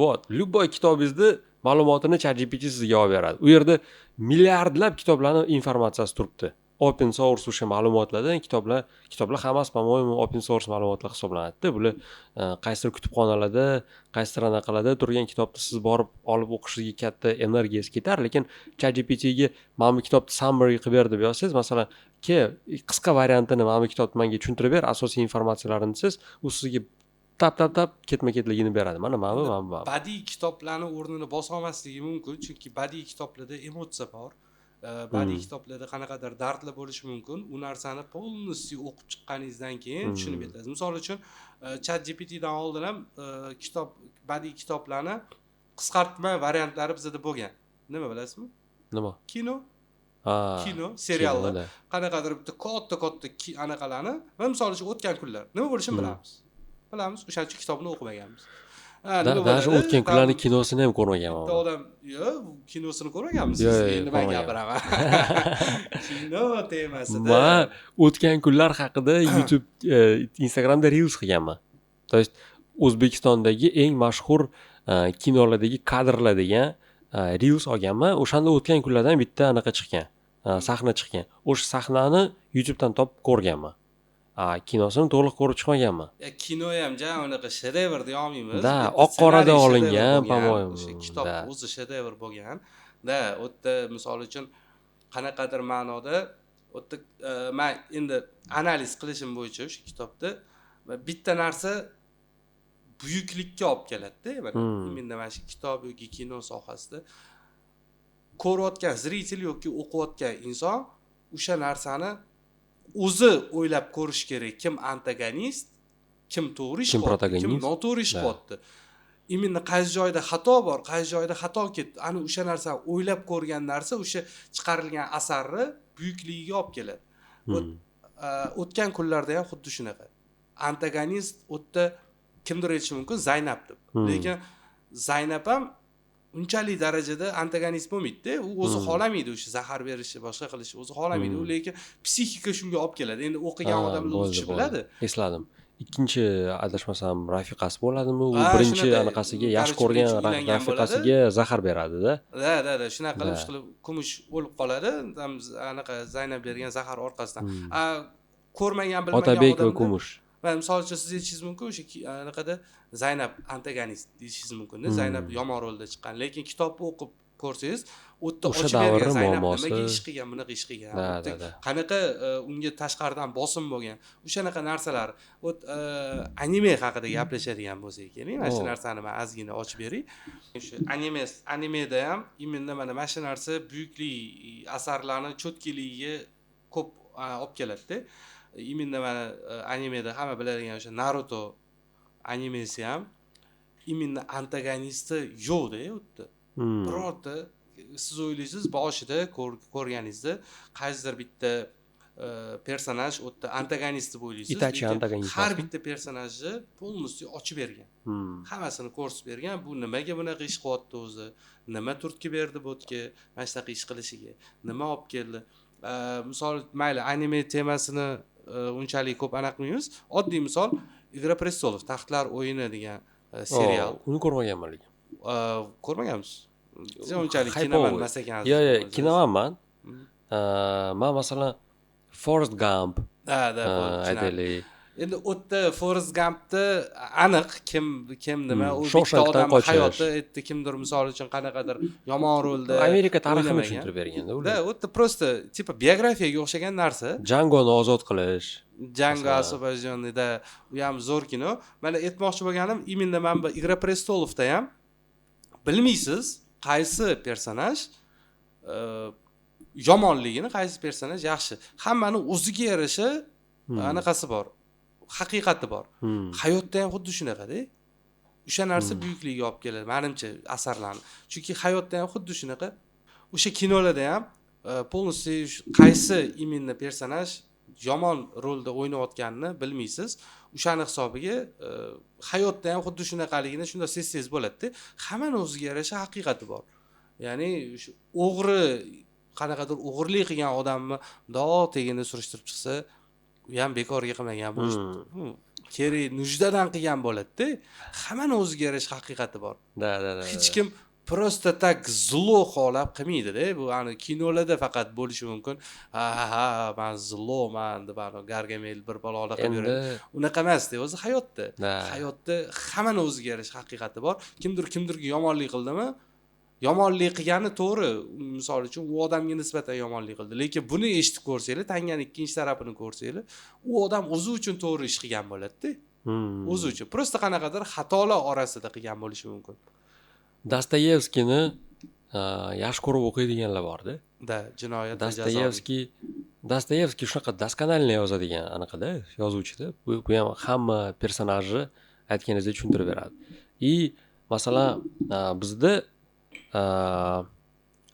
Вот, любой kitobingizni ma'lumotini ChatGPT sizga olib beradi. U yerda milliardlab kitoblarning informatsiyasi turibdi. open source o'sha ma'lumotlardan kitoblar hammasi по-моему open source ma'lumotlar hisoblanadi. Bular qaysidir kutubxonalarda, qaysidir anaqalarda turgan kitobni siz borib olib o'qishingizga katta energiyangiz ketar, lekin ChatGPT ga mana bu kitobni summary qilib ber deb yozsangiz, masalan, qisqa variantini mana bu kitobni menga tushuntirib ber, asosiy informatsiyalarini siz, u sizga tap ketma-ketligini beradi. Mana bu. Badiiy kitoblarni o'rnini bosa olmasligi mumkin, chunki badiiy kitoblarda emotsiya bor. Badiiy kitoblarda qanaqadir dardlar bo'lishi mumkin. U narsani полностью o'qib chiqqaningizdan keyin tushunib yetasiz. Misol uchun, ChatGPT dan oldin ham badiiy kitoblarni qisqartma variantlari bizda bo'lgan. Nima bilasizmi? Nima? Kino, seriallar, qanaqadir bitta katta anaqalarni va misol uchun o'tgan kunlar nima bo'lishini bilamiz. O'shaning uchun kitobni o'qimaganmiz. Даже o'tgan kunlarning kinosini ham ko'rmaganman. Odam, kinosini ko'rmaganmiz. Endi men gapiraman. Kino temasida. Men o'tgan kunlar haqida YouTube, Instagramda reels qilganman. То есть O'zbekistondagi eng mashhur kinolardagi kadrlar degan reels olganman. O'shanda o'tgan kunlardan bitta anaqa chiqqan, sahna chiqqan. O'sha sahnani YouTubedan topib ko'rganman. Kinosini to'liq ko'rib chiqmaganman. Kino ham unaqa shedevr deya olmaymiz. Da, oq-qorada olingan, по-моему. O'sha kitob o'zi shedevr bo'lgan. Da, u yerda misol uchun qanaqadir ma'noda men endi analiz qilishim bo'yicha o'sha kitobda bitta narsa buyuklikka olib keladi-da. Menda mana shu kitob yoki kino sohasida ko'rayotgan zritel yoki o'qiyotgan inson o'sha narsani o'zi o'ylab ko'rish kerak. Kim antagonist, kim to'g'ri ish qilyapti, kim noto'g'ri ish qilyapti. Именно qaysi joyda xato bor, qaysi joyda xato ketdi. Ana o'sha narsani o'ylab ko'rgan narsa o'sha chiqarilgan asarni buyukligiga olib keladi. O'tgan kunlarda ham xuddi shunaqa. Antagonist o'tda kimdir aytishi mumkin Zaynab deb. Lekin Zaynab ham unchalik darajada antagonist bo'lmaydi-da. U o'zi xohlamaydi o'sha zahar berishni, boshqa qilishni o'zi xohlamaydi. Lekin psixika shunga olib keladi. Endi o'qigan odamlar o'zi biladi. Esladim. Ikkinchi adashmasam rafiqasi bo'ladimi? U birinchi anaqasiga, yaxshi ko'rgan rafiqasiga zahar beradi-da. Da, shunaqa qilib kumush o'lib qoladi. Anaqa Zaynab bergan zahar orqasidan. Ko'rmagan, bilmagan odamlar. Otabek va kumush. Va misol uchun siz aytishingiz mumkin, o'sha anaqada Zaynab antagonist deyishingiz mumkin-da. Zaynab yomon rolda chiqqan, lekin kitobni o'qib ko'rsangiz, o'tda ochib bergan Zaynab nimaga ish qilgan, bunaqa ish qilgan, qanaqa unga tashqaridan bosim bo'lgan, o'shanaqa narsalar. Anime haqida gaplashadigan bo'lsak keling, mana shu narsani men ozgina ochib beray. O'sha animeda ham imенно mana shu narsa buyuklik asarlarni cho'tkiligiga ko'p olib keladi-da. Именно mana animeda hamma biladigan o'sha Naruto animesi ham именно antagonisti yo'q-da u yerda. Birorta siz o'ylaysiz boshida ko'rganingizda qaysidir bitta personaj u yerda antagonist deb o'ylaysiz. Itachi antagonist. Har bitta personajni полностью ochib bergan. Hammasini ko'rsatib bergan. Bu nimaga bunaqa ish qilyapti o'zi? Nima turtki berdi bu yerga mana shunaqa ish qilishiga? Nima olib keldi? Misol mayli anime temasini unchalik ko'p aniqmaymiz. Oddiy misol Игра престолов, Taxtlar o'yini degan serial. Uni ko'rmaganman lekin. Ko'rmagansiz? Siz unchalik kinoman emas ekansiz. Yo'q, kinoman. Men masalan Forrest Gump. Aytaylik. Endi o'tda Forrest Gumpni aniq kim nima u bitta odam hayoti aytdi, kimdir misol uchun qanaqadir yomon rolda Amerika tarixini tushuntirib berganda ular. Da, o'tda просто tipa biografiyaga o'xshagan narsa. Jangoni ozod qilish. Jango освобожденныйda u ham zo'r kino. Mana aytmoqchi bo'lganim, именно men bu Игра престоловda ham bilmaysiz qaysi personaj yomonligini, qaysi personaj yaxshi. Hammani o'ziga yarasha anaqasi bor. Haqiqati bor. Hayotda ham xuddi shunaqa-da. O'sha narsa buyukligiga olib keladi, menimcha, asarlarni. Chunki hayotda ham xuddi shunaqa. O'sha kinolarda ham полностью qaysi именно personaj yomon rolda o'ynayotganini bilmaysiz. O'shani hisobiga hayotda ham xuddi shunaqaligini shunda sezsangiz bo'ladi-da. Hammani o'ziga yarasha haqiqati bor. Ya'ni o'sha o'g'ri qanaqadir o'g'irlik qilgan odamni tegini surishtirib chiqsa, u ham bekorga qilmagan bo'lish. Kerak, nujdadan qilgan bo'ladi-da. Hammani o'ziga yarasha haqiqati bor. Da. Hech kim просто так zlo xohlab qilmaydi-da. Bu ani kinolarda faqat bo'lishi mumkin. Ha, men zloman deb Gargamel bir balolar qilib yuradi. Unaqa emas-da, o'zi hayotda. Hayotda hammaning o'ziga yarasha haqiqati bor. Kimdirga yomonlik qildimi? Yomonlik qilgani to'g'ri. Misol uchun u odamga nisbatan yomonlik qildi, lekin buni eshitib ko'rsanglar, tanganing ikkinchi tarafini ko'rsanglar, u odam o'zi uchun to'g'ri ish qilgan bo'ladi-da. O'zi uchun. Prosta qanaqadir xatolar orasida qilgan bo'lishi mumkin. Dostoyevskiyni yaxshi ko'rib o'qiydiganlar bor-da. Jinoyat va Dostoyevskiy shunaqa doskонально yozadigan anaqada, yozuvchida. Bu ham hamma personajni aytganingizdek tushuntirib beradi. Masalan, bizda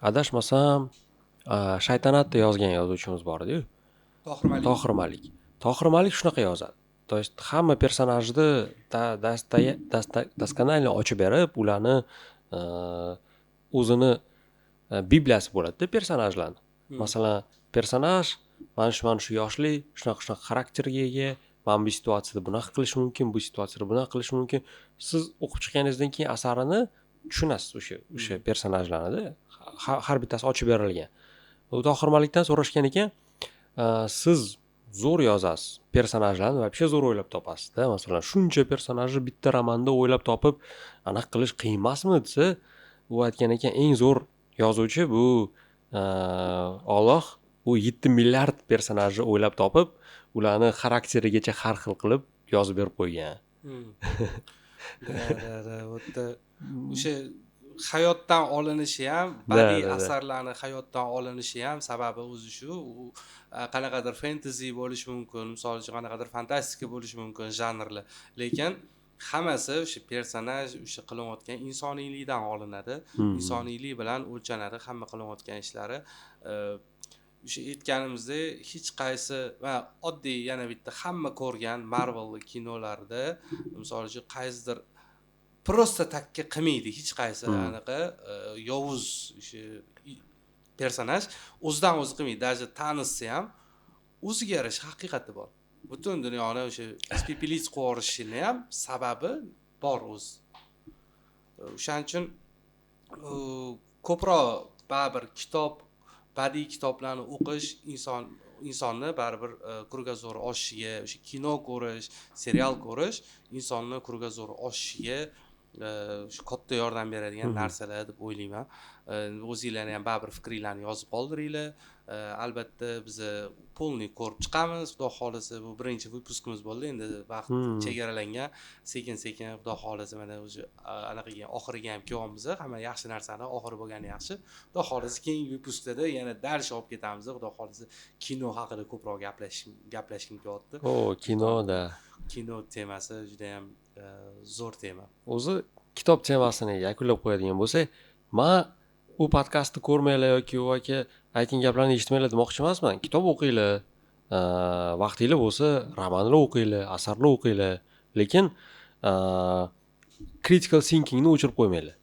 adashmasam Shaytanatda yozgan yozuvchimiz bor edi-yu. Tohir Malik shunaqa yozadi. То есть hamma personajni doskонально ochib berib, ularni o'zini bibliyasi bo'ladi-da personajlarni. Masalan, personaj mana shu yoshli, shunaqa xarakterga ega, mana bu situatsiyada bunaqa qilish mumkin, bu situatsiyada bunaqa qilish mumkin. Siz o'qib chiqqaningizdan keyin asarini tushunasiz o'sha personajlarni. Har bittasi ochib berilgan. Tohir Malikdan so'rashgan ekan, siz zo'r yozasiz, personajlarni вообще zo'r o'ylab topasiz-da. Masalan, shuncha personajni bitta romanda o'ylab topib, anaqa qilish qiyin emasmi desa, u aytgan ekan, eng zo'r yozuvchi bu Alloh, u 7 milliard personajni o'ylab topib, ularni xarakterigacha har xil qilib yozib berib qo'ygan. O'sha hayotdan olinishi ham, badiiy asarlarning hayotdan olinishi ham sababi o'zi shu. Qanaqadir fantasy bo'lishi mumkin, misol uchun qanaqadir fantastika bo'lishi mumkin janrlar, lekin hammasi o'sha personaj, o'sha qilinayotgan insoniylikdan olinadi. Insoniylik bilan o'lchanadi hamma qilinayotgan ishlari. O'sha aytganimizdek, hech qaysi va oddiy yana bitta hamma ko'rgan Marvel kinolarida, misol uchun qaysidir prosta takka qilmaydi hech qaysi anaqa yovuz o'sha personaj o'zidan o'zi qilmaydi. Даже Thanos'ni ham o'ziga yarasha haqiqati bor. Butun dunyoni o'sha ispipiliz qilib yuborishini ham sababi bor o'zi. O'shaning uchun ko'proq baribir badiiy kitoblarni o'qish insonni baribir krugozo'r oshishiga, o'sha kino ko'rish, serial ko'rish insonni krugozo'r oshishiga shu katta yordam beradigan narsalar deb o'ylayman. O'zinglarni ham baribir fikringlarni yozib qoldiringlar. Albatta biz polni ko'rib chiqamiz, xudo xolasa. Bu birinchi vyupuskimiz bo'ldi. Endi vaqt chegaralangan. Sekin-sekin xudo xolasa mana o'sha anaqaga oxiriga ham kelyapmiz. Hamma yaxshi narsani oxiri bo'lgani yaxshi. Xudo xolasa keyingi vyupuskda yana dars olib ketamiz. Xudo xolasa kino haqida ko'proq gaplashgim kelyapti. Kinoda. Kino temasi juda ham zo'r tema. O'zi kitob temasini yakunlab qo'yadigan bo'lsak, men u podkastni ko'rmanglar yoki aytgan gaplarni eshitmanglar demoqchi emasman. Kitob o'qinglar, vaqtinglar bo'lsa, romanlar o'qinglar, asarlar o'qinglar, lekin critical thinkingni o'chirib qo'ymanglar.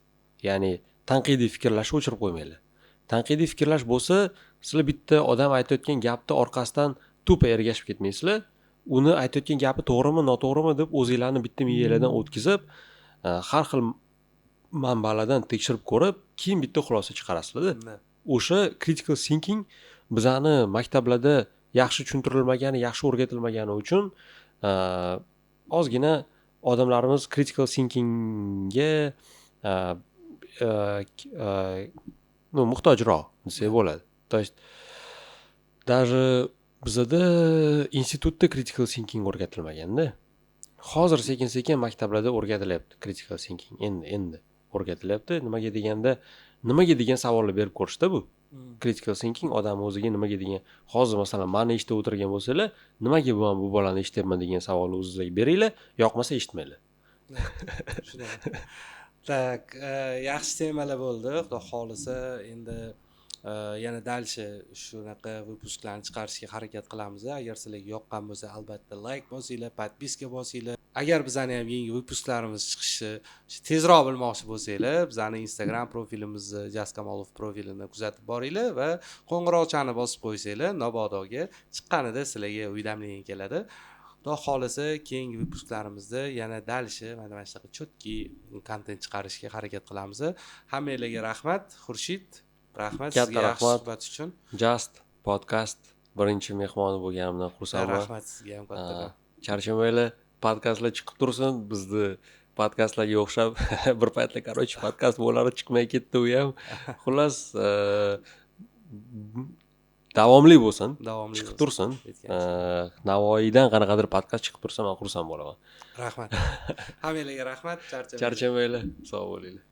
Ya'ni tanqidiy fikrlashni o'chirib qo'ymanglar. Tanqidiy fikrlash bo'lsa, sizlar bitta odam aytayotgan gapni orqasidan to'pa ergashib ketmaysizlar. Uni aytayotgan gapi to'g'rimi, noto'g'rimi deb o'zingizlarni bitta miyalardan o'tkazib, har xil manbalardan tekshirib ko'rib, keyin bitta xulosa chiqarasizlar-da. O'sha critical thinking bizani maktablarda yaxshi tushuntirilmagani, yaxshi o'rgatilmagani uchun ozgina odamlarimiz critical thinkingga muhtojroq desak bo'ladi. То есть даже bizda institutda critical thinking o'rgatilmaganda. Hozir sekin-sekin maktablarda o'rgatilyapti critical thinking. Endi o'rgatilyapti. Nimaga degan savollar berib ko'rishda bu. Critical thinking odam o'ziga nimaga degan. Hozir masalan, meni eshitib o'tirgan bo'lsanglar, nimaga bu bolani eshityapman degan savolni o'zingizga beringlar, yoqmasa eshitmanglar. Tak, yaxshi temalar bo'ldi. Xudo xolisa, endi yana dalcha shunaqa vyupusklarni chiqarishga harakat qilamiz. Agar sizlarga yoqqan bo'lsa, albatta like bosinglar, podpiska bosinglar. Agar bizani ham yangi vyupusklarimiz chiqishi tezroq bilmoqchi bo'lsanglar, bizani Instagram profilimizni Jaskamolov profilini kuzatib boringlar va qo'ng'iroqchani bosib qo'ysanglar, Nobodoga chiqqanida sizlarga uydanlik keladi. Xudo xolasa keyingi vyupusklarimizda yana dalishi mana shunaqa chotki kontent chiqarishga harakat qilamiz. Hammanglarga rahmat. Xurshid, rahmat sizga yaxshi suhbat uchun. Just podcast birinchi mehmoni bo'lganimdan xursandman. Rahmat sizga ham kattakon. Charchamanglar, podkastlar chiqib tursin. Bizni podkastlarga o'xshab bir paytlar podkast bo'lar chiqmay ketdi u ham. Xullas davomli bo'lsin, chiqib tursin. Navoiydan qanaqadir podkast chiqib tursa men xursand bo'laman. Rahmat. Hammanglarga rahmat. Charchamanglar, sog' bo'linglar.